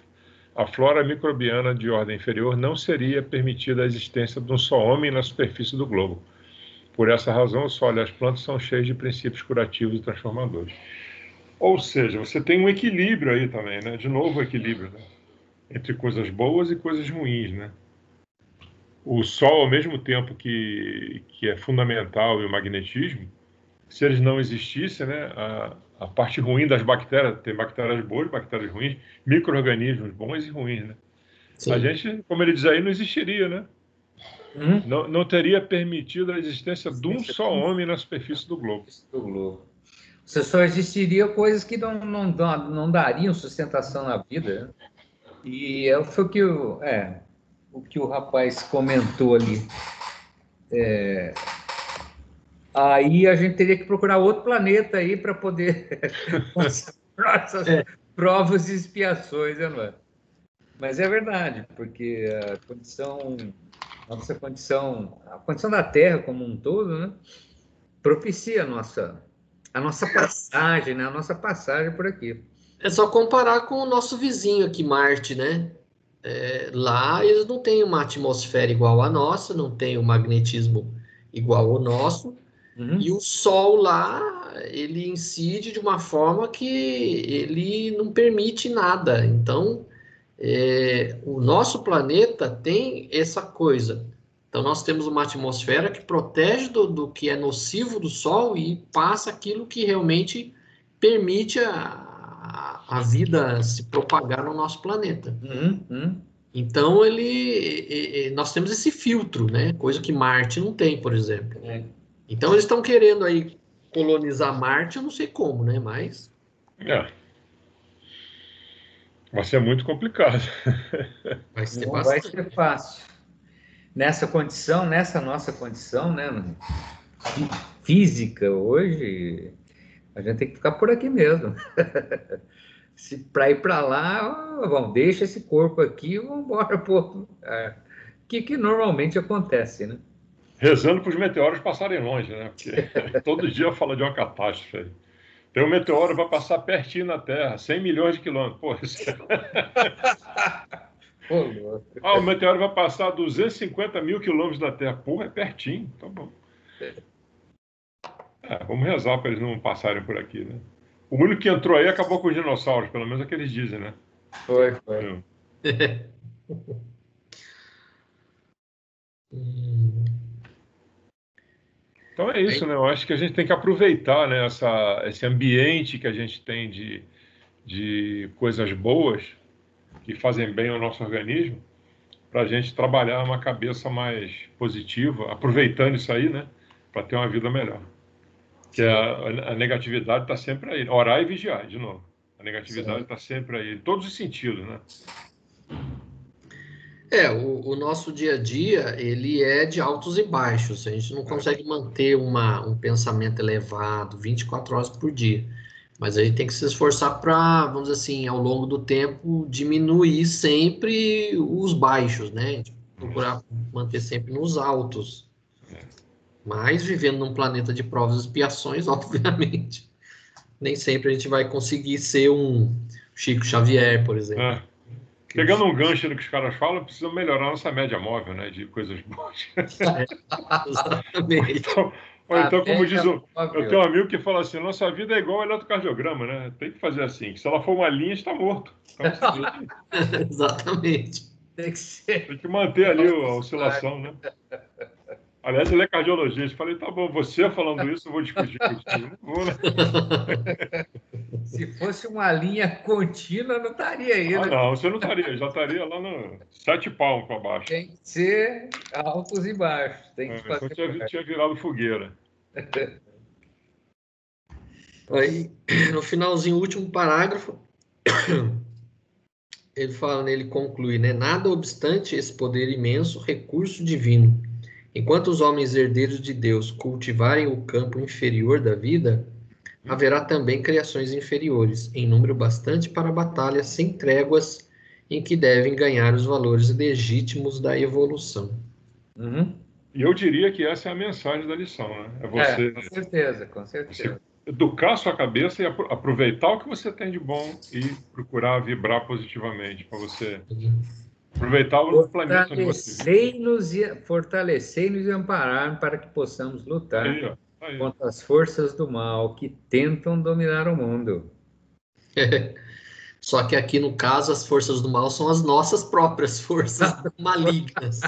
a flora microbiana de ordem inferior não seria permitida a existência de um só homem na superfície do globo. Por essa razão, o solo e as plantas são cheios de princípios curativos e transformadores. Ou seja, você tem um equilíbrio aí também, né? De novo, o equilíbrio, né? Entre coisas boas e coisas ruins, né? O Sol, ao mesmo tempo que é fundamental e o magnetismo, se eles não existissem, né? A parte ruim das bactérias, tem bactérias boas, bactérias ruins, micro-organismos bons e ruins, né? Sim. A gente, como ele diz aí, não existiria, né? Não teria permitido a existência de um só homem na superfície do globo. Você só existiria coisas que não dariam sustentação na vida, né? E foi o que o rapaz comentou ali. Aí a gente teria que procurar outro planeta aí para poder passar essas provas e expiações, né, mano? Mas é verdade, porque a condição da Terra como um todo, né, propicia a nossa passagem, né, a nossa passagem por aqui. É só comparar com o nosso vizinho aqui, Marte, né? Lá eles não têm uma atmosfera igual à nossa, não tem o magnetismo igual ao nosso, e Uhum. o Sol lá, ele incide de uma forma que ele não permite nada. Então, o nosso planeta tem essa coisa. Então, nós temos uma atmosfera que protege do que é nocivo do Sol e passa aquilo que realmente permite a vida se propagar no nosso planeta. Uhum. Uhum. Então, nós temos esse filtro, né? Coisa que Marte não tem, por exemplo. É. Então, eles estão querendo aí colonizar Marte, eu não sei como, né? Mas É, vai ser muito complicado. vai ser Não vai bastante. ser fácil. Nessa condição, nessa nossa condição, né, física hoje, a gente tem que ficar por aqui mesmo. Se para ir para lá, bom, deixa esse corpo aqui e vamos embora para outro lugar. Que normalmente acontece, né? Rezando para os meteoros passarem longe, né? Porque todo dia fala de uma catástrofe aí. Tem um meteoro que vai passar pertinho na Terra, 100 milhões de quilômetros. Pô, Ô, louco. o meteoro vai passar a 250 mil quilômetros da Terra. Pô, é pertinho. Tá bom. Vamos rezar para eles não passarem por aqui, né? O único que entrou aí acabou com os dinossauros, pelo menos é o que eles dizem, né? Foi. Hum, Então é isso, né? Eu acho que a gente tem que aproveitar, né, esse ambiente que a gente tem de coisas boas que fazem bem ao nosso organismo, para a gente trabalhar uma cabeça mais positiva, aproveitando isso aí, né, para ter uma vida melhor. Que a negatividade está sempre aí. Orar e vigiar, de novo. A negatividade está sempre aí, em todos os sentidos, né? o nosso dia a dia, ele é de altos e baixos. A gente não consegue manter um pensamento elevado 24 horas por dia. Mas a gente tem que se esforçar para, vamos dizer assim, ao longo do tempo, diminuir sempre os baixos, né? A gente procurar manter sempre nos altos. Mas vivendo num planeta de provas e expiações, obviamente, nem sempre a gente vai conseguir ser um Chico Xavier, por exemplo. É. Pegando um gancho no que os caras falam, precisa melhorar a nossa média móvel, né, de coisas boas. Exatamente. Então, como diz eu tenho um Óbvio. amigo que fala assim, nossa vida é igual ao eletrocardiograma, né? Tem que fazer assim, que se ela for uma linha, está morto. Então, Exatamente. Tem que ser. tem que manter ali a oscilação, né? Aliás, ele é cardiologista. Falei, tá bom, você falando isso, eu vou discutir contigo. Não vou, né? Se fosse uma linha contínua, não estaria aí, né? Não, você não estaria, já estaria lá no 7 palmos para baixo. Tem que ser altos e baixos. Tem que Então fazer. tinha virado fogueira. Aí, no finalzinho, último parágrafo, ele fala, né, ele conclui, né? Nada obstante esse poder imenso, recurso divino. Enquanto os homens herdeiros de Deus cultivarem o campo inferior da vida, haverá também criações inferiores, em número bastante para batalhas sem tréguas, em que devem ganhar os valores legítimos da evolução. Uhum. E eu diria que essa é a mensagem da lição, né? É você, Com certeza, com você certeza. educar a sua cabeça e aproveitar o que você tem de bom e procurar vibrar positivamente para você aproveitar o planeta onde você vive. Fortalecei-nos e amparar para que possamos lutar Aí, ó, aí. contra as forças do mal que tentam dominar o mundo. Só que aqui, no caso, as forças do mal são as nossas próprias forças malignas.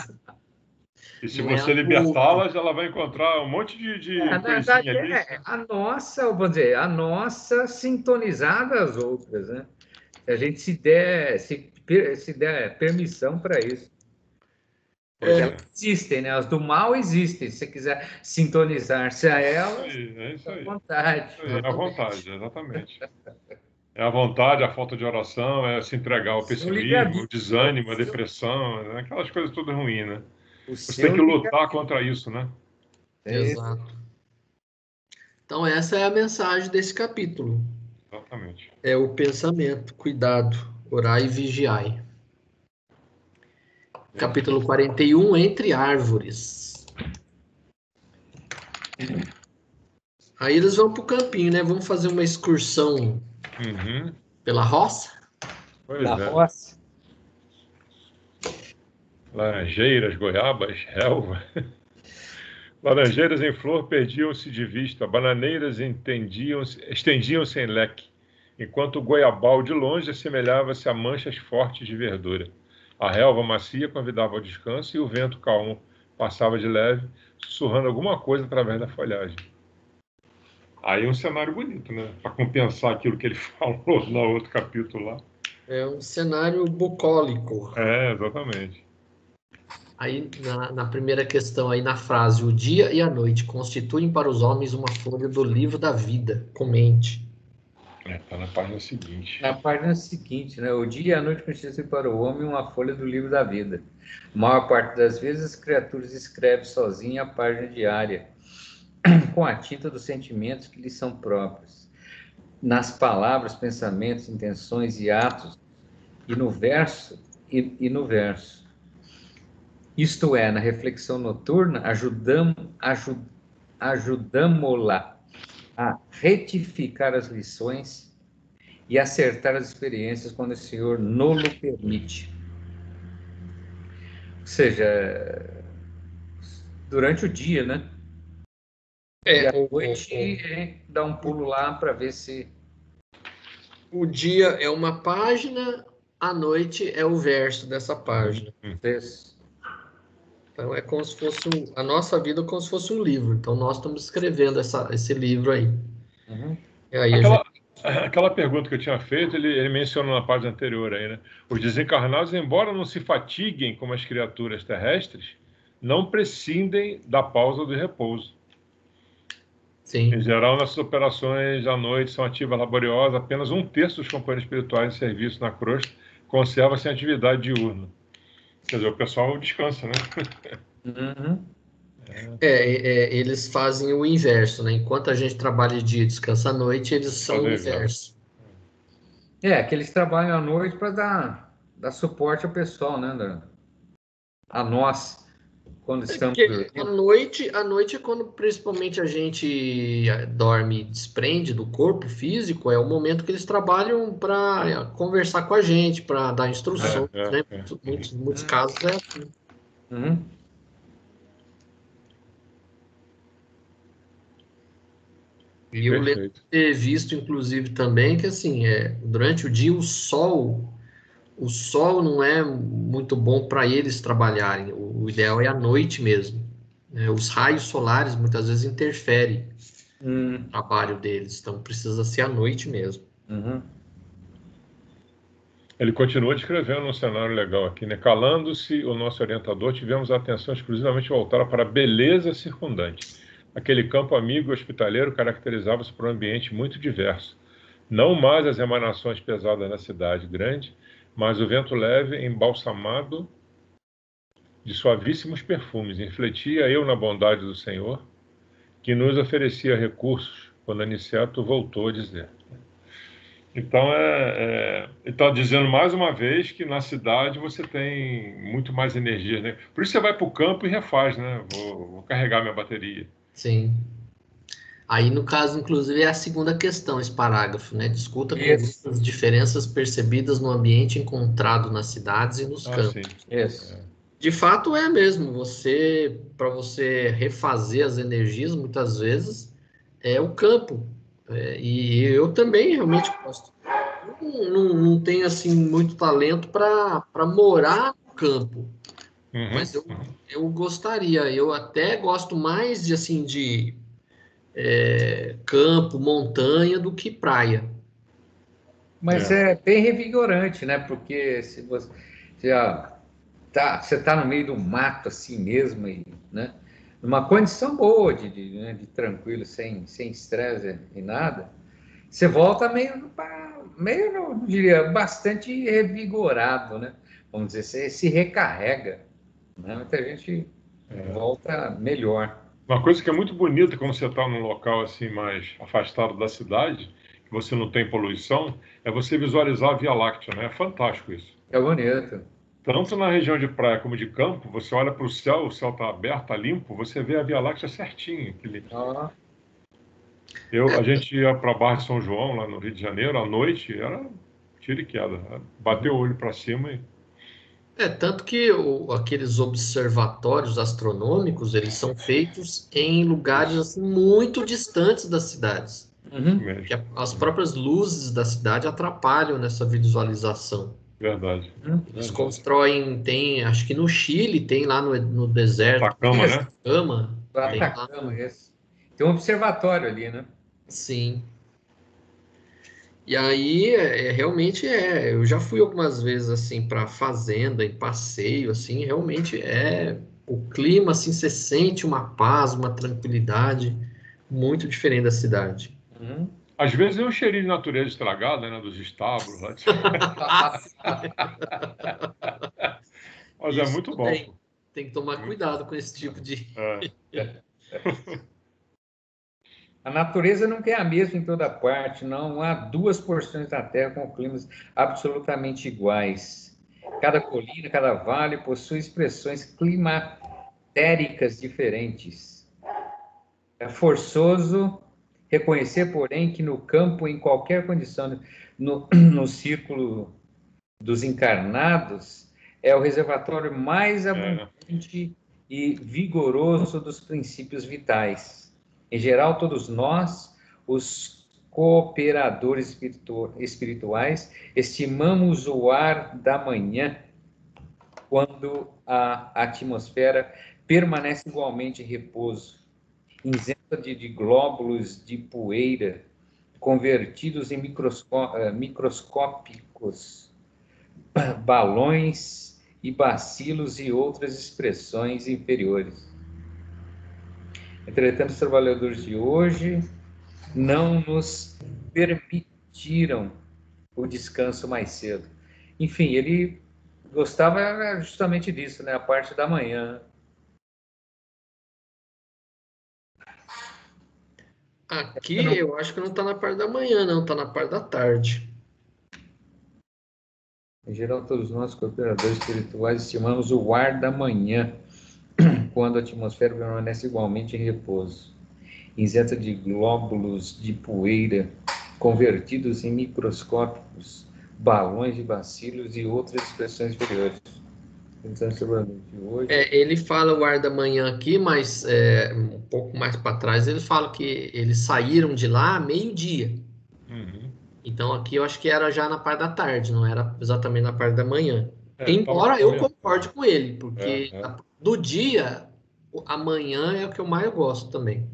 E se Não é a você do outro. libertá-las, ela vai encontrar um monte de Na coisinha verdade, ali. a nossa, vamos dizer, a nossa sintonizada às outras, né? Se a gente se der permissão para isso. Porque elas existem, né? As do mal existem. Se você quiser sintonizar-se a elas, É isso fica à aí. vontade. É a vontade, exatamente. É a vontade, a falta de oração, é se entregar ao O seu pessimismo, o livre-arbítrio. desânimo, a depressão, né? Aquelas coisas todas ruins, né? O Você tem seu que lutar livre-arbítrio. contra isso, né? É isso. Exato. Então, essa é a mensagem desse capítulo. Exatamente. É o pensamento. Cuidado, orai e vigiai. Capítulo 41, Entre Árvores. Aí eles vão para o campinho, né? Vamos fazer uma excursão pela roça. Pois Da é. roça. Laranjeiras, goiabas, relva. Laranjeiras em flor perdiam-se de vista, bananeiras estendiam-se em leque, enquanto o goiabal de longe assemelhava-se a manchas fortes de verdura. A relva macia convidava ao descanso e o vento calmo passava de leve, sussurrando alguma coisa através da folhagem. Aí um cenário bonito, né? Para compensar aquilo que ele falou no outro capítulo lá. É um cenário bucólico. É, exatamente. Aí, na primeira questão, aí na frase, o dia e a noite constituem para os homens uma folha do livro da vida. Comente. Tá na página seguinte. Na página seguinte, né? O dia e a noite constituem para o homem uma folha do livro da vida. A maior parte das vezes, as criaturas escrevem sozinha a página diária, com a tinta dos sentimentos que lhes são próprios. Nas palavras, pensamentos, intenções e atos, e no verso. Isto é, na reflexão noturna, ajudamo-la a retificar as lições e acertar as experiências quando o Senhor nos permite. Ou seja, durante o dia, né? E à noite dá um pulo lá para ver se... O dia é uma página, a noite é o verso dessa página. Então é como se fosse a nossa vida como se fosse um livro. Então nós estamos escrevendo esse livro aí. E aí Aquela pergunta que eu tinha feito, ele mencionou na página anterior aí, né? Os desencarnados, embora não se fatiguem como as criaturas terrestres, não prescindem da pausa do repouso. Sim. Em geral, nossas operações à noite são ativas laboriosas, apenas 1/3 dos companheiros espirituais de serviço na crosta conserva-se em atividade diurna. Quer dizer, o pessoal descansa, né? Eles fazem o inverso, né? Enquanto a gente trabalha de dia e descansa à noite, eles são o inverso. Que eles trabalham à noite para dar suporte ao pessoal, né? A nós, quando estamos dormindo. À noite é quando principalmente a gente dorme e desprende do corpo físico, é o momento que eles trabalham para conversar com a gente, para dar instruções, né? Muitos casos é assim. E eu lembro de ter visto, inclusive, também que, assim, durante o dia o sol não é muito bom para eles trabalharem. O ideal é à noite mesmo. Os raios solares muitas vezes interferem no trabalho deles, então precisa ser à noite mesmo. Ele continua descrevendo um cenário legal aqui, né? Calando-se o nosso orientador, tivemos a atenção exclusivamente voltada para a beleza circundante. Aquele campo amigo e hospitaleiro caracterizava-se por um ambiente muito diverso. Não mais as emanações pesadas da cidade grande, mas o vento leve, embalsamado de suavíssimos perfumes. Infletia eu na bondade do Senhor, que nos oferecia recursos, quando Aniceto voltou a dizer. Então, ele está dizendo mais uma vez que na cidade você tem muito mais energia, né? Por isso você vai para o campo e refaz, né? Vou carregar minha bateria. Sim. Aí, no caso, inclusive, é a segunda questão, esse parágrafo, né? Discuta com as diferenças percebidas no ambiente encontrado nas cidades e nos campos. De fato, é mesmo. Para você refazer as energias, muitas vezes, é o campo. E eu também realmente gosto. Não tenho, assim, muito talento para morar no campo. Mas eu gostaria. Eu até gosto mais de campo, montanha, do que praia. Mas é bem revigorante, né? Porque se você você tá no meio do mato assim mesmo, né? Numa condição boa de tranquilo, sem estresse e nada, você volta meio, não diria, bastante revigorado, né? Vamos dizer, você se recarrega, né? Muita gente volta melhor. Uma coisa que é muito bonita quando você está num local assim mais afastado da cidade, que você não tem poluição, é você visualizar a Via Láctea, né? É fantástico isso. É bonito. Tanto na região de praia como de campo, você olha para o céu está aberto, está limpo, você vê a Via Láctea certinho. A gente ia para a Barra de São João, lá no Rio de Janeiro, à noite, era tiro e queda. Bateu o olho para cima e... Tanto que aqueles observatórios astronômicos, eles são feitos em lugares assim, muito distantes das cidades. Mesmo. Que as próprias luzes da cidade atrapalham nessa visualização. Verdade. Eles constroem, acho que no Chile tem lá no deserto. Atacama, né? Atacama. Atacama, esse. Tem um observatório ali, né? Sim. E aí, realmente eu já fui algumas vezes, assim, para fazenda, em passeio, assim, realmente o clima, assim, você sente uma paz, uma tranquilidade muito diferente da cidade. Às vezes é um cheirinho de natureza estragada, né, dos estábulos. Lá. Mas Isso é muito também. bom. Tem que tomar cuidado com esse tipo de... A natureza não é a mesma em toda parte, não há duas porções da Terra com climas absolutamente iguais. Cada colina, cada vale possui expressões climatéricas diferentes. É forçoso reconhecer, porém, que no campo, em qualquer condição, no círculo dos encarnados, é o reservatório mais abundante e vigoroso dos princípios vitais. Em geral, todos nós, os cooperadores espirituais, estimamos o ar da manhã, quando a atmosfera permanece igualmente em repouso, isenta de glóbulos de poeira, convertidos em microscópicos balões e bacilos e outras expressões inferiores. Entretanto, os trabalhadores de hoje não nos permitiram o descanso mais cedo. Enfim, ele gostava justamente disso, né? A parte da manhã. Aqui eu acho que não está na parte da manhã, não, está na parte da tarde. Em geral, todos nós, cooperadores espirituais, estimamos o ar da manhã, quando a atmosfera permanece igualmente em repouso, isenta de glóbulos de poeira, convertidos em microscópicos balões de bacilos e outras expressões inferiores. Ele fala o ar da manhã aqui, mas um pouco mais para trás ele fala que eles saíram de lá meio-dia. Então aqui eu acho que era já na parte da tarde, não era exatamente na parte da manhã. Embora eu concorde com ele, porque do dia, amanhã é o que eu mais gosto também.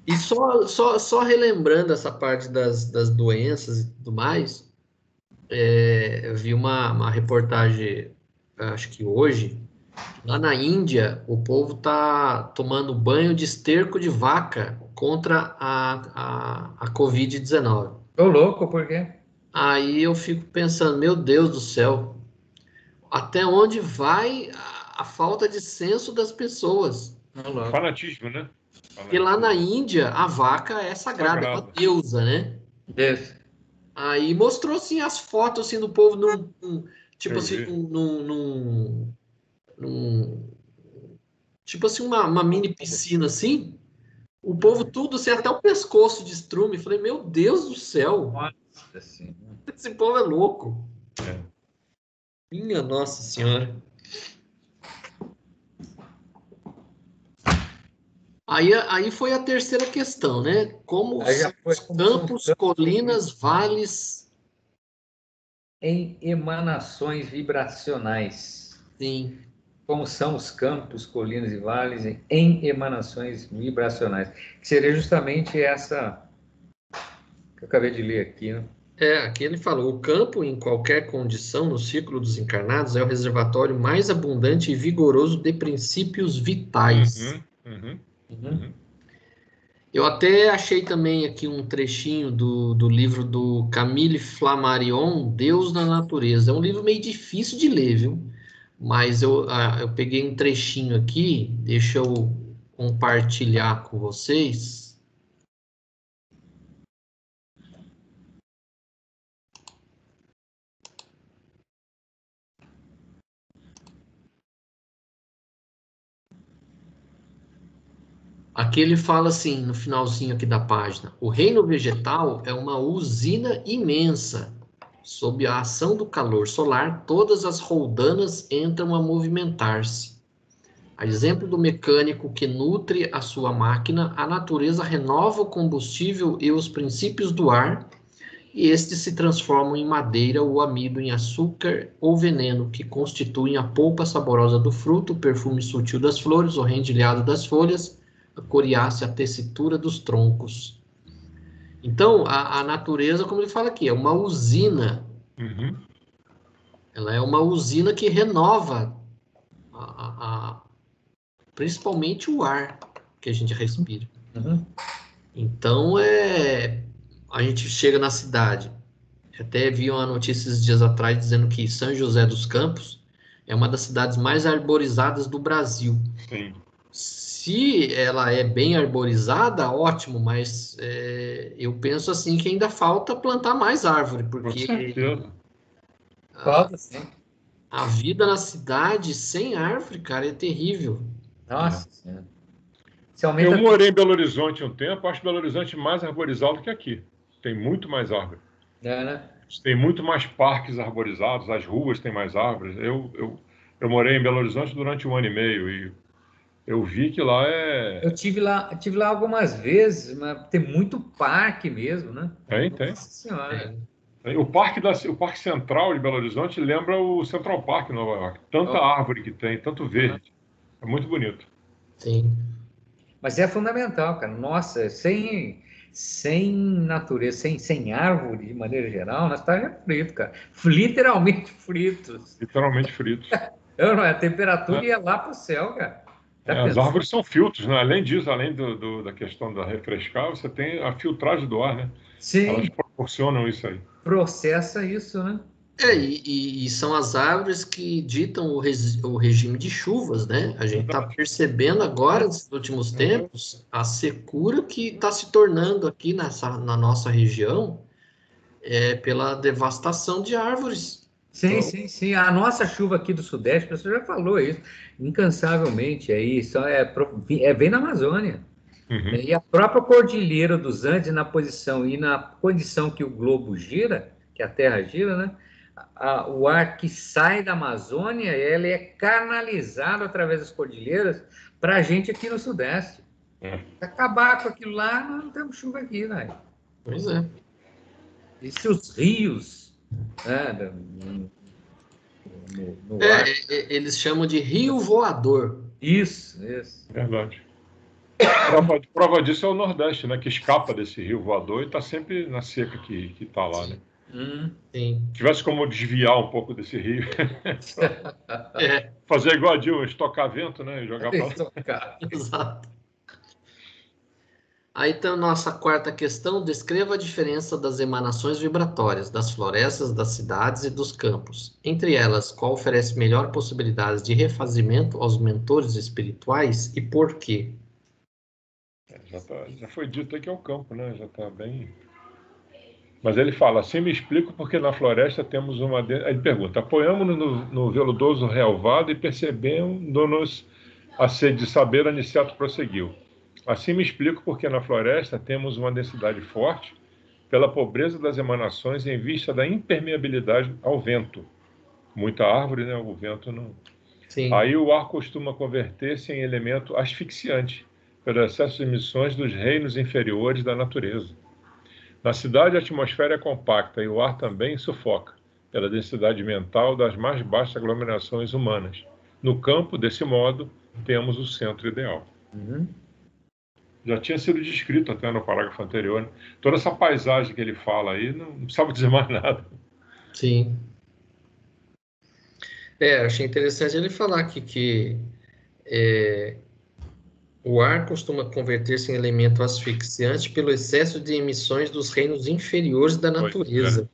E só relembrando essa parte das doenças e tudo mais, eu vi uma reportagem, acho que hoje, lá na Índia, o povo tá tomando banho de esterco de vaca contra a Covid-19. Tô louco, por quê? Aí eu fico pensando, meu Deus do céu, até onde vai a falta de senso das pessoas? Fanatismo, né? Porque lá na Índia, a vaca é sagrada, é uma deusa, né? Isso. Aí mostrou, assim, as fotos, assim, do povo tipo Eu assim, vi. tipo assim, uma mini piscina, assim, o povo tudo, assim, até o pescoço de estrume. Falei, meu Deus do céu, Nossa Senhora. esse povo é louco. Minha Nossa Senhora. Aí foi a terceira questão, né? Como são os campos, colinas, vales. Em emanações vibracionais. Sim. Como são os campos, colinas e vales em emanações vibracionais. Que seria justamente essa que eu acabei de ler aqui, né? Aqui ele falou: o campo, em qualquer condição, no ciclo dos encarnados, é o reservatório mais abundante e vigoroso de princípios vitais. Eu até achei também aqui um trechinho do livro do Camille Flammarion, Deus na Natureza. É um livro meio difícil de ler, viu? Mas eu peguei um trechinho aqui, deixa eu compartilhar com vocês. Aqui ele fala assim, no finalzinho aqui da página: o reino vegetal é uma usina imensa. Sob a ação do calor solar, todas as roldanas entram a movimentar-se. A exemplo do mecânico que nutre a sua máquina, a natureza renova o combustível e os princípios do ar, e estes se transformam em madeira ou amido, em açúcar ou veneno, que constituem a polpa saborosa do fruto, o perfume sutil das flores, o rendilhado das folhas, a coriácea, a tessitura dos troncos. Então, a natureza, como ele fala aqui, é uma usina. Uhum. Ela é uma usina que renova principalmente o ar que a gente respira. Uhum. Então, a gente chega na cidade. Até vi uma notícia esses dias atrás dizendo que São José dos Campos é uma das cidades mais arborizadas do Brasil. Sim. Se ela é bem arborizada, ótimo, mas eu penso assim que ainda falta plantar mais árvore, Com porque certeza. Falta, sim. a vida na cidade sem árvore, cara, é terrível. Nossa Senhora. Você aumenta Eu morei em Belo Horizonte um tempo, acho Belo Horizonte mais arborizado que aqui. Tem muito mais árvore. né? Tem muito mais parques arborizados, as ruas têm mais árvores. Eu morei em Belo Horizonte durante 1 ano e meio e eu vi que lá é... Eu tive lá algumas vezes, mas tem muito parque mesmo, né? Tem. Nossa Senhora. O Parque Central de Belo Horizonte lembra o Central Park em Nova York. Tanta árvore que tem, tanto verde. É muito bonito. Sim. Mas é fundamental, cara. Nossa, sem natureza, sem árvore, de maneira geral, nós estaríamos fritos, cara. Literalmente fritos. Literalmente fritos. A temperatura ia lá para o céu, cara. Tá As pensando? árvores são filtros, né? Além disso, além da questão da refrescar, você tem a filtragem do ar, né? Elas Sim, proporcionam isso aí. processa isso, né? E são as árvores que ditam o regime de chuvas, né? A gente está percebendo agora, nos últimos tempos, a secura que está se tornando aqui na nossa região pela devastação de árvores. Sim, Então, sim, sim. A nossa chuva aqui do Sudeste, você já falou isso, incansavelmente aí, vem na Amazônia. Uhum. E a própria Cordilheira dos Andes, na posição e na condição que o globo gira, que a Terra gira, né? O ar que sai da Amazônia, ele é canalizado através das cordilheiras para a gente aqui no Sudeste. Se acabar com aquilo lá, nós não temos chuva aqui, né? pois é. E se os rios, né, no ar... Eles chamam de rio voador. Isso. Verdade. Prova disso é o Nordeste, né? Que escapa desse rio voador e está sempre na seca que está lá, né? Sim. Se tivesse como desviar um pouco desse rio, É, fazer igual a Dilma, estocar vento, né? E jogar para lá. exato. Aí então, nossa quarta questão: descreva a diferença das emanações vibratórias das florestas, das cidades e dos campos. Entre elas, qual oferece melhor possibilidades de refazimento aos mentores espirituais e por quê? Já foi dito aí que é o campo, né? Já está bem. Mas ele fala, assim me explico porque na floresta temos uma... Aí ele pergunta, apoiamos-nos no veludoso relvado e percebendo-nos a sede de saber, Aniceto prosseguiu. Assim me explico porque na floresta temos uma densidade forte pela pobreza das emanações em vista da impermeabilidade ao vento. Muita árvore, né? O vento não... Sim. Aí o ar costuma converter-se em elemento asfixiante pelo excesso de emissões dos reinos inferiores da natureza. Na cidade, a atmosfera é compacta e o ar também sufoca, pela densidade mental das mais baixas aglomerações humanas. No campo, desse modo, temos o centro ideal. Já tinha sido descrito até no parágrafo anterior, né? Toda essa paisagem que ele fala aí, não precisava dizer mais nada. Sim. Achei interessante ele falar aqui que o ar costuma converter-se em elemento asfixiante pelo excesso de emissões dos reinos inferiores da natureza.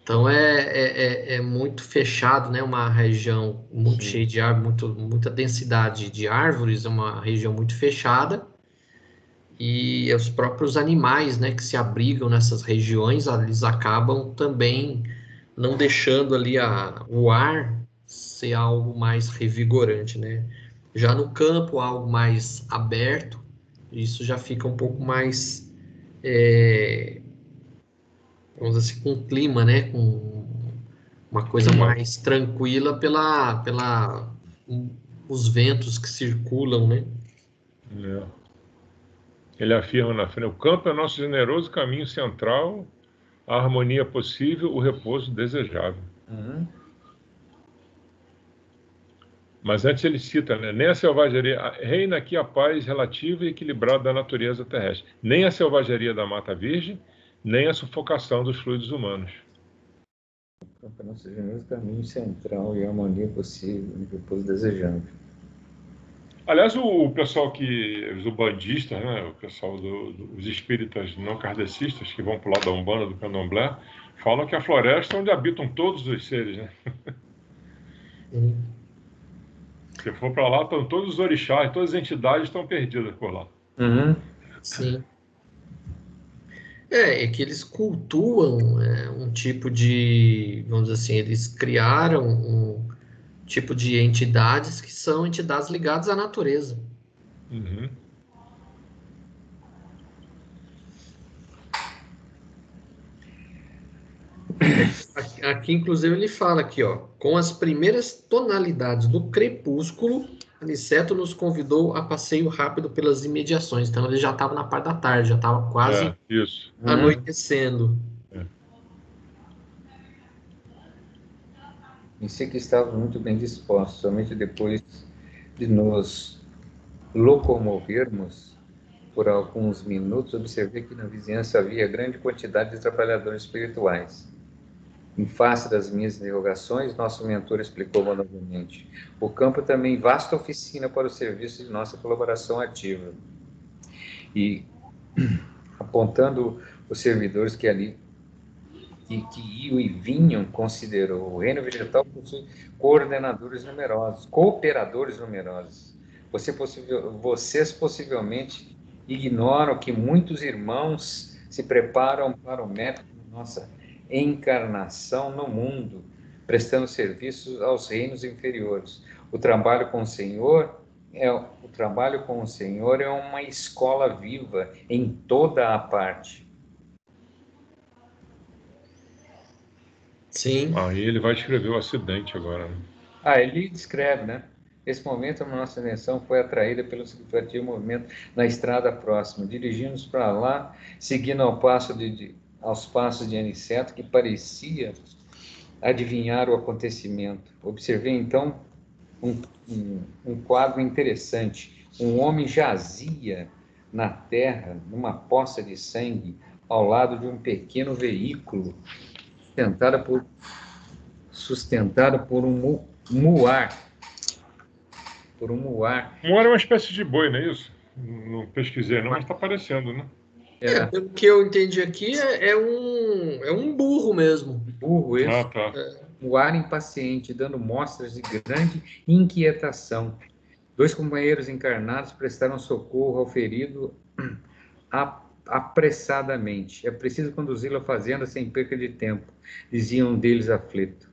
Então é muito fechado, né? Uma região muito cheia de árvores, muita densidade de árvores, é uma região muito fechada. E os próprios animais, né, que se abrigam nessas regiões, eles acabam também não deixando ali o ar ser algo mais revigorante, né? Já no campo, algo mais aberto, isso já fica um pouco mais, vamos dizer assim, com clima, né? Com uma coisa mais tranquila os ventos que circulam, né? É. Ele afirma na frente: o campo é nosso generoso caminho central, a harmonia possível, o repouso desejável. Uhum. Mas antes ele cita, né? Nem a selvageria, reina aqui a paz relativa e equilibrada da natureza terrestre. Nem a selvageria da mata virgem, nem a sufocação dos fluidos humanos. Para nosso generoso caminho central e a harmonia possível, o repouso desejável. Aliás, o pessoal os ubandistas, né? O pessoal os espíritas não kardecistas, que vão para o lado da Umbanda, do Candomblé, falam que a floresta é onde habitam todos os seres, né? Se for para lá, estão todos os orixás, todas as entidades estão perdidas por lá. Uhum. Sim. É que eles cultuam um tipo de, vamos dizer assim, eles criaram um tipo de entidades que são entidades ligadas à natureza. Uhum. Aqui, inclusive, ele fala aqui, ó, com as primeiras tonalidades do crepúsculo, Aniceto nos convidou a passeio rápido pelas imediações. Então, ele já estava na parte da tarde, já estava quase Isso. anoitecendo. Pensei que estávamos muito bem dispostos, somente depois de nos locomovermos por alguns minutos, observei que na vizinhança havia grande quantidade de trabalhadores espirituais. Em face das minhas interrogações, nosso mentor explicou novamente: o campo é também vasta oficina para o serviço de nossa colaboração ativa. E apontando os servidores que ali que iam e vinham, considerou: o reino vegetal possui cooperadores numerosos. Vocês possivelmente ignoram que muitos irmãos se preparam para o método de nossa encarnação no mundo, prestando serviços aos reinos inferiores. O trabalho com o Senhor é uma escola viva em toda a parte. Sim. Aí ele vai escrever o acidente agora, né? Ele descreve, né? Nesse momento, a nossa atenção foi atraída pelo significativo movimento na estrada próxima. Dirigimos para lá, seguindo aos passos de Aniceto, que parecia adivinhar o acontecimento. Observei, então, um quadro interessante. Um homem jazia na terra, numa poça de sangue, ao lado de um pequeno veículo, sustentado por um muar. Muar é uma espécie de boi, não é isso? Não pesquisei não, mas está aparecendo, né? Pelo que eu entendi aqui, é um burro mesmo. Burro esse. Tá. Muar impaciente, dando mostras de grande inquietação. 2 companheiros encarnados prestaram socorro ao ferido apressadamente. É preciso conduzi-lo à fazenda sem perca de tempo, dizia um deles aflito.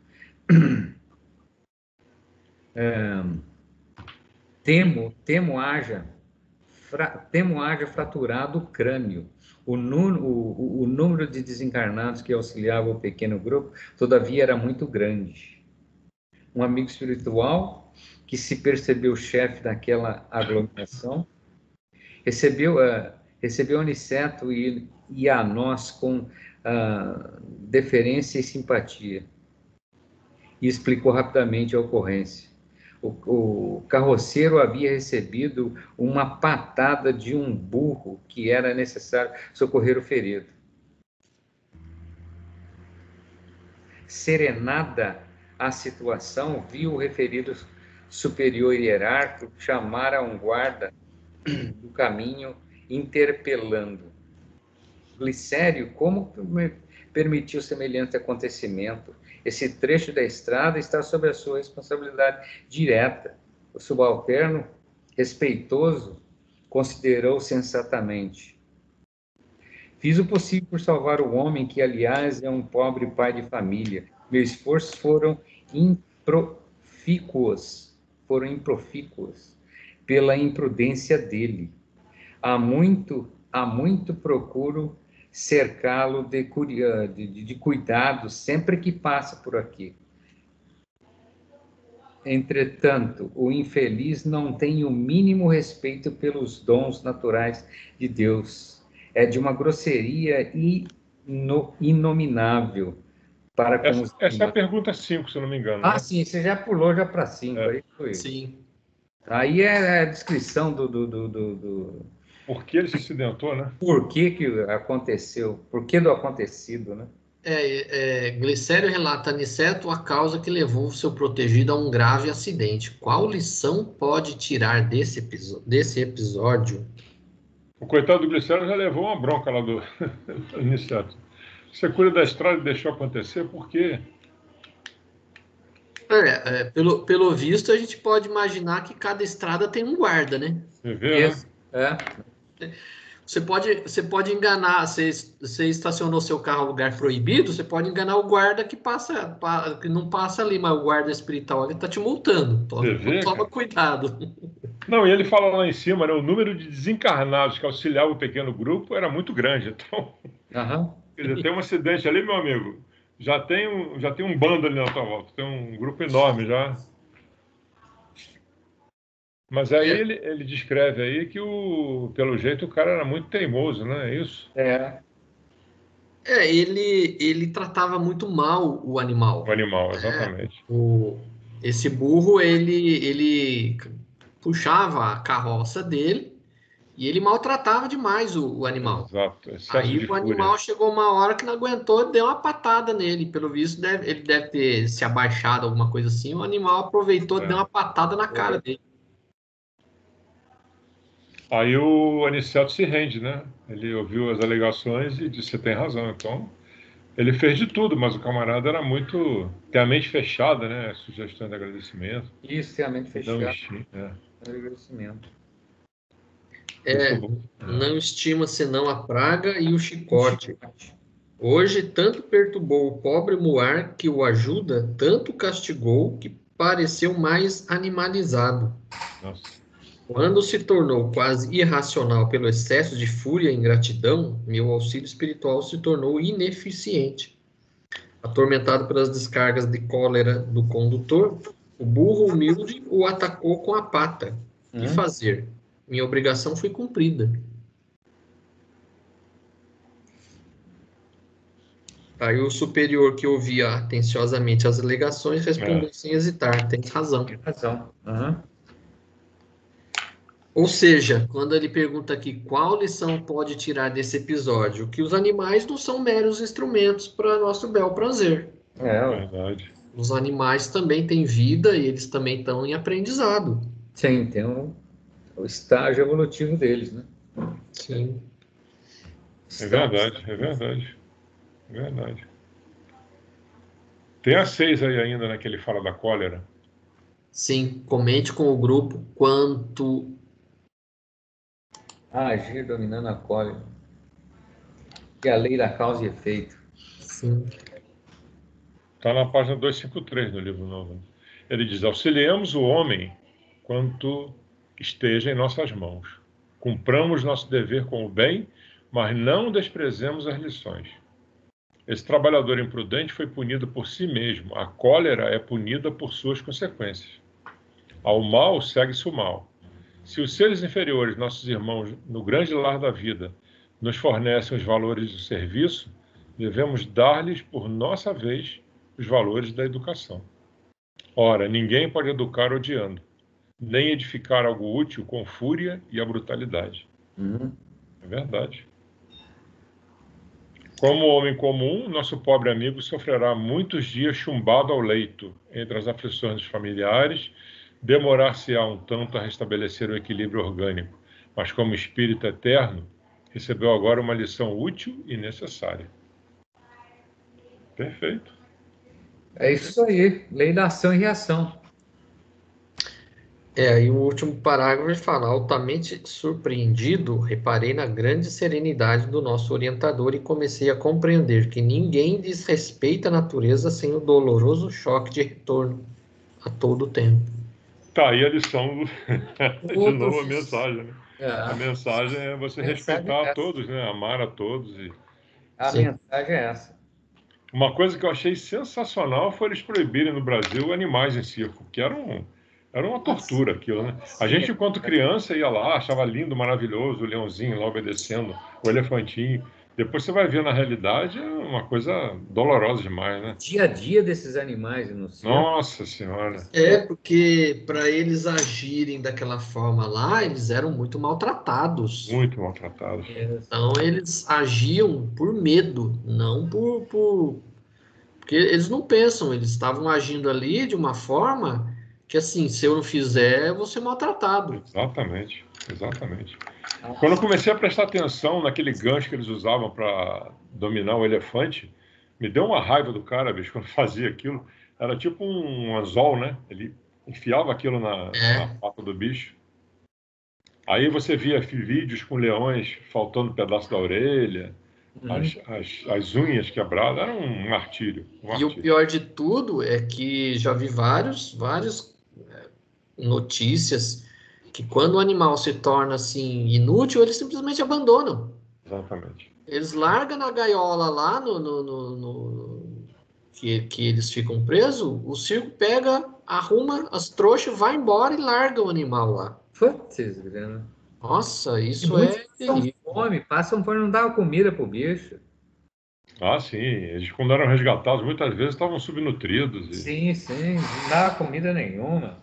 Temo haja fraturado o crânio. O número de desencarnados que auxiliava o pequeno grupo, todavia, era muito grande. Um amigo espiritual, que se percebeu chefe daquela aglomeração, recebeu Aniceto e a nós com deferência e simpatia, e explicou rapidamente a ocorrência. O carroceiro havia recebido uma patada de um burro que era necessário socorrer o ferido. Serenada a situação, viu o referido superior hierárquico chamar a um guarda do caminho, interpelando: Glicério, como permitiu semelhante acontecimento? Esse trecho da estrada está sob a sua responsabilidade direta. O subalterno, respeitoso, considerou sensatamente: fiz o possível por salvar o homem, que, aliás, é um pobre pai de família. Meus esforços foram improfícuos. pela imprudência dele. Há muito procuro cercá-lo de cuidado sempre que passa por aqui. Entretanto, o infeliz não tem o mínimo respeito pelos dons naturais de Deus. É de uma grosseria inominável para com os Essa é a pergunta 5, se eu não me engano. Ah, né? sim, você já pulou já para 5. Aí foi. Sim. Aí é a descrição do Por que ele se acidentou, né? por que aconteceu, por que do acontecido, né? Glicério relata a Aniceto a causa que levou seu protegido a um grave acidente. Qual lição pode tirar desse episódio? O coitado do Glicério já levou uma bronca lá do Aniceto. Você cuida da estrada e deixou acontecer, por quê? Pelo visto, a gente pode imaginar que cada estrada tem um guarda, né? Você vê, né? Você pode enganar, você estacionou seu carro em lugar proibido, você pode enganar o guarda que não passa ali, mas o guarda espiritual ele tá te multando. Toma cuidado. Não, e ele fala lá em cima, né, o número de desencarnados que auxiliava o pequeno grupo era muito grande. Então, quer dizer, tem um acidente ali, meu amigo, já tem um bando ali na tua volta, tem um grupo enorme já. Mas aí ele descreve aí que, pelo jeito, o cara era muito teimoso, né? É isso? Ele tratava muito mal o animal. O animal, exatamente. Esse burro, ele puxava a carroça dele e ele maltratava demais o animal. Exato. Aí o animal chegou uma hora que não aguentou, deu uma patada nele. Pelo visto, ele deve ter se abaixado, alguma coisa assim. O animal aproveitou e deu uma patada na cara dele. Aí o Aniceto se rende, né? Ele ouviu as alegações e disse: você tem razão. Então, ele fez de tudo, mas o camarada era tem a mente fechada, né? Sugestão de agradecimento. Isso, tem a mente fechada. Agradecimento. Não estima senão a praga e o chicote. Hoje, tanto perturbou o pobre Muar que o ajuda, tanto castigou que pareceu mais animalizado. Nossa. Quando se tornou quase irracional pelo excesso de fúria e ingratidão, meu auxílio espiritual se tornou ineficiente. Atormentado pelas descargas de cólera do condutor, o burro humilde o atacou com a pata. Que fazer? Minha obrigação foi cumprida. Aí o superior, que ouvia atenciosamente as alegações, respondeu sem hesitar: tem razão. Tem razão. Ou seja, quando ele pergunta aqui qual lição pode tirar desse episódio, que os animais não são meros instrumentos para nosso bel prazer. Verdade. Os animais também têm vida e eles também estão em aprendizado. Sim, tem o estágio evolutivo deles, né? Sim. É verdade. Tem a 6 aí ainda, né, que ele fala da cólera. Sim, comente com o grupo quanto... agir dominando a cólera. E a lei da causa e efeito. Sim. Está na página 253 do livro novo. Ele diz: auxiliemos o homem quanto esteja em nossas mãos. Cumpramos nosso dever com o bem, mas não desprezemos as lições. Esse trabalhador imprudente foi punido por si mesmo. A cólera é punida por suas consequências. Ao mal segue-se o mal. Se os seres inferiores, nossos irmãos, no grande lar da vida, nos fornecem os valores do serviço, devemos dar-lhes, por nossa vez, os valores da educação. Ora, ninguém pode educar odiando, nem edificar algo útil com fúria e a brutalidade. É verdade. Como homem comum, nosso pobre amigo sofrerá muitos dias chumbado ao leito, entre as aflições dos familiares, demorar-se-á um tanto a restabelecer o equilíbrio orgânico, mas como espírito eterno, recebeu agora uma lição útil e necessária. Perfeito. É isso aí, lei da ação e reação. E o último parágrafo ele fala: altamente surpreendido, reparei na grande serenidade do nosso orientador e comecei a compreender que ninguém desrespeita a natureza sem o doloroso choque de retorno a todo tempo. Tá aí a lição, de novo a Todos. mensagem, né? A mensagem é você respeitar a todos, né? Amar a todos. A mensagem é essa. Uma coisa que eu achei sensacional foi eles proibirem no Brasil animais em circo, que era uma tortura aquilo, né? A gente, enquanto criança, ia lá, achava lindo, maravilhoso, o leãozinho lá obedecendo, o elefantinho. Depois você vai ver na realidade, é uma coisa dolorosa demais, né? Dia a dia desses animais no circo. Nossa Senhora! Porque para eles agirem daquela forma lá, eles eram muito maltratados. Muito maltratados. Então eles agiam por medo, não porque eles não pensam, eles estavam agindo ali de uma forma que assim, se eu não fizer, eu vou ser maltratado. Exatamente, exatamente. Quando eu comecei a prestar atenção naquele gancho que eles usavam para dominar o elefante, me deu uma raiva do cara, bicho, quando fazia aquilo. Era tipo um anzol, né? Ele enfiava aquilo na pata do bicho. Aí você via vídeos com leões faltando um pedaço da orelha, as unhas quebradas. Era um martírio. E o pior de tudo é que já vi várias notícias que quando o animal se torna assim inútil, eles simplesmente abandonam. Exatamente. Eles largam na gaiola lá que eles ficam presos, o circo pega, arruma as trouxas, vai embora e larga o animal lá. Putz, grana. Nossa, isso muitos é passam terrível. fome, passam fome, não dava comida pro bicho. Ah, sim. Eles, quando eram resgatados, muitas vezes estavam subnutridos. Sim, não dava comida nenhuma.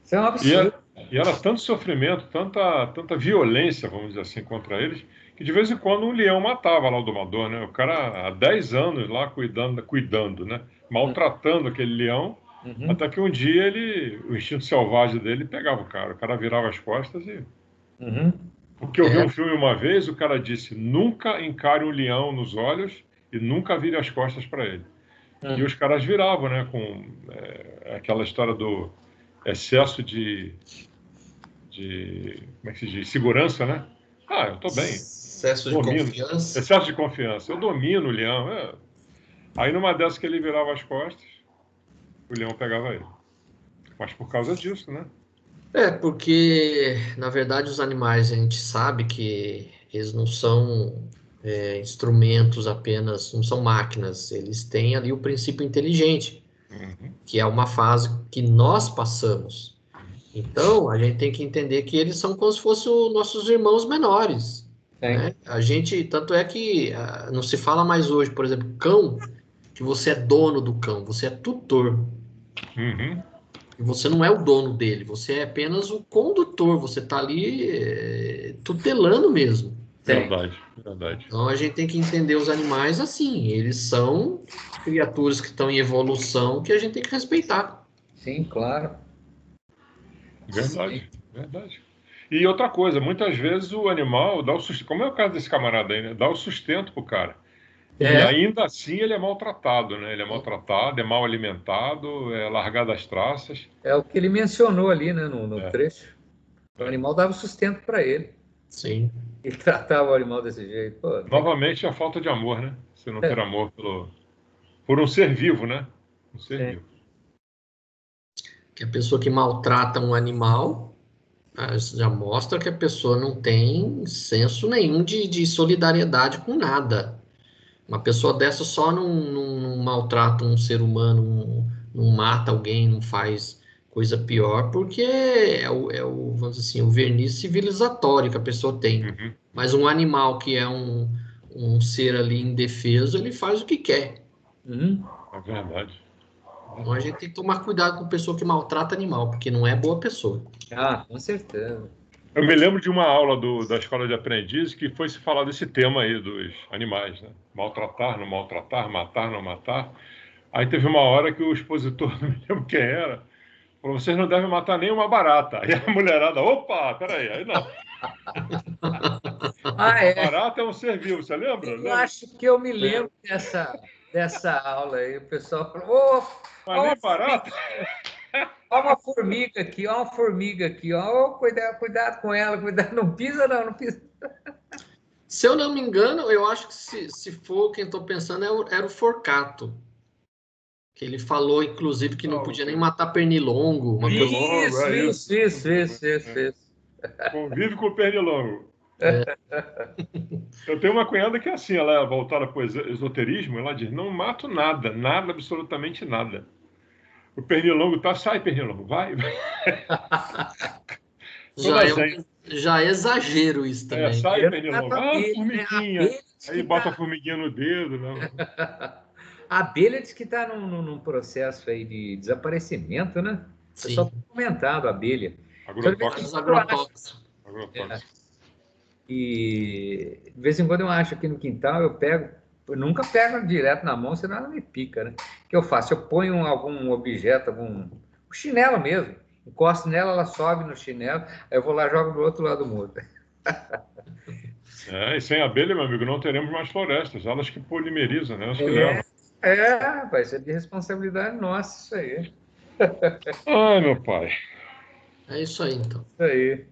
Isso é um absurdo. E era tanto sofrimento, tanta violência, vamos dizer assim, contra eles, que de vez em quando um leão matava lá o domador, né? O cara há 10 anos lá cuidando, né? Maltratando aquele leão, até que um dia o instinto selvagem dele pegava o cara virava as costas e... Porque eu vi um filme uma vez, o cara disse, nunca encare um leão nos olhos e nunca vire as costas para ele. E os caras viravam, né? Com aquela história do excesso de como é que se diz? Segurança, né? Ah, eu tô bem. Excesso de confiança. Excesso de confiança. Eu domino o leão. Aí numa dessas que ele virava as costas, o leão pegava ele. Mas por causa disso, né? Porque, na verdade, os animais, a gente sabe que eles não são instrumentos apenas, não são máquinas, eles têm ali o princípio inteligente, que é uma fase que nós passamos. Então, a gente tem que entender que eles são como se fossem os nossos irmãos menores. Né? A gente, tanto é que não se fala mais hoje, por exemplo, cão, que você é dono do cão, você é tutor. E você não é o dono dele, você é apenas o condutor, você está ali tutelando mesmo. Verdade. Então a gente tem que entender os animais assim, eles são criaturas que estão em evolução que a gente tem que respeitar. Sim, claro. Verdade. E outra coisa, muitas vezes o animal dá o sustento, como é o caso desse camarada aí, né? Dá o sustento pro cara. E ainda assim ele é maltratado, né? Ele é maltratado, é mal alimentado, é largado às traças. É o que ele mencionou ali, né, no trecho. O animal dava sustento para ele. Sim. Ele tratava o animal desse jeito. Pô, novamente a falta de amor, né? Você não ter amor por um ser vivo, né? Um ser vivo. Que a pessoa que maltrata um animal já mostra que a pessoa não tem senso nenhum de solidariedade com nada. Uma pessoa dessa só não maltrata um ser humano, não mata alguém, não faz coisa pior, porque vamos dizer assim, o verniz civilizatório que a pessoa tem. Mas um animal que é um ser ali indefeso, ele faz o que quer. É verdade. Então a gente tem que tomar cuidado com pessoa que maltrata animal, porque não é boa pessoa. Ah, com certeza. Eu me lembro de uma aula da escola de aprendiz que foi se falar desse tema aí dos animais, né? Maltratar, não maltratar, matar, não matar. Aí teve uma hora que o expositor, não me lembro quem era, falou, vocês não devem matar nenhuma barata. Aí a mulherada, opa, peraí, aí não. Barata é um ser vivo, você lembra? Eu acho que eu me lembro dessa aula aí. O pessoal falou, mas nem barata. Olha uma formiga aqui, ó. Cuidado com ela, cuidado. Não pisa, não pisa. Se eu não me engano, eu acho que se for quem estou pensando, era o forcato. Que ele falou, inclusive, que não podia nem matar pernilongo. Uma coisa... Isso. Convive com o pernilongo. Eu tenho uma cunhada que é assim, ela é voltada para o esoterismo, ela diz, não mato nada, absolutamente nada. O pernilongo tá, sai pernilongo, vai. Já é exagero isso também. Sai pernilongo, formiguinha. Aí bota a formiguinha no dedo. Não. A abelha diz que está num processo aí de desaparecimento, né? O pessoal tem comentado a abelha. Agrotóxico. E de vez em quando eu acho aqui no quintal, eu nunca pego direto na mão, senão ela me pica, né? O que eu faço? Eu ponho algum objeto, um chinelo mesmo, encosto nela, ela sobe no chinelo, aí eu vou lá e jogo do outro lado do muro. E sem abelha, meu amigo, não teremos mais florestas, elas que polimerizam, né? Elas que levam. Vai ser de responsabilidade nossa isso aí. Ai, meu pai. É isso aí, então. Isso aí.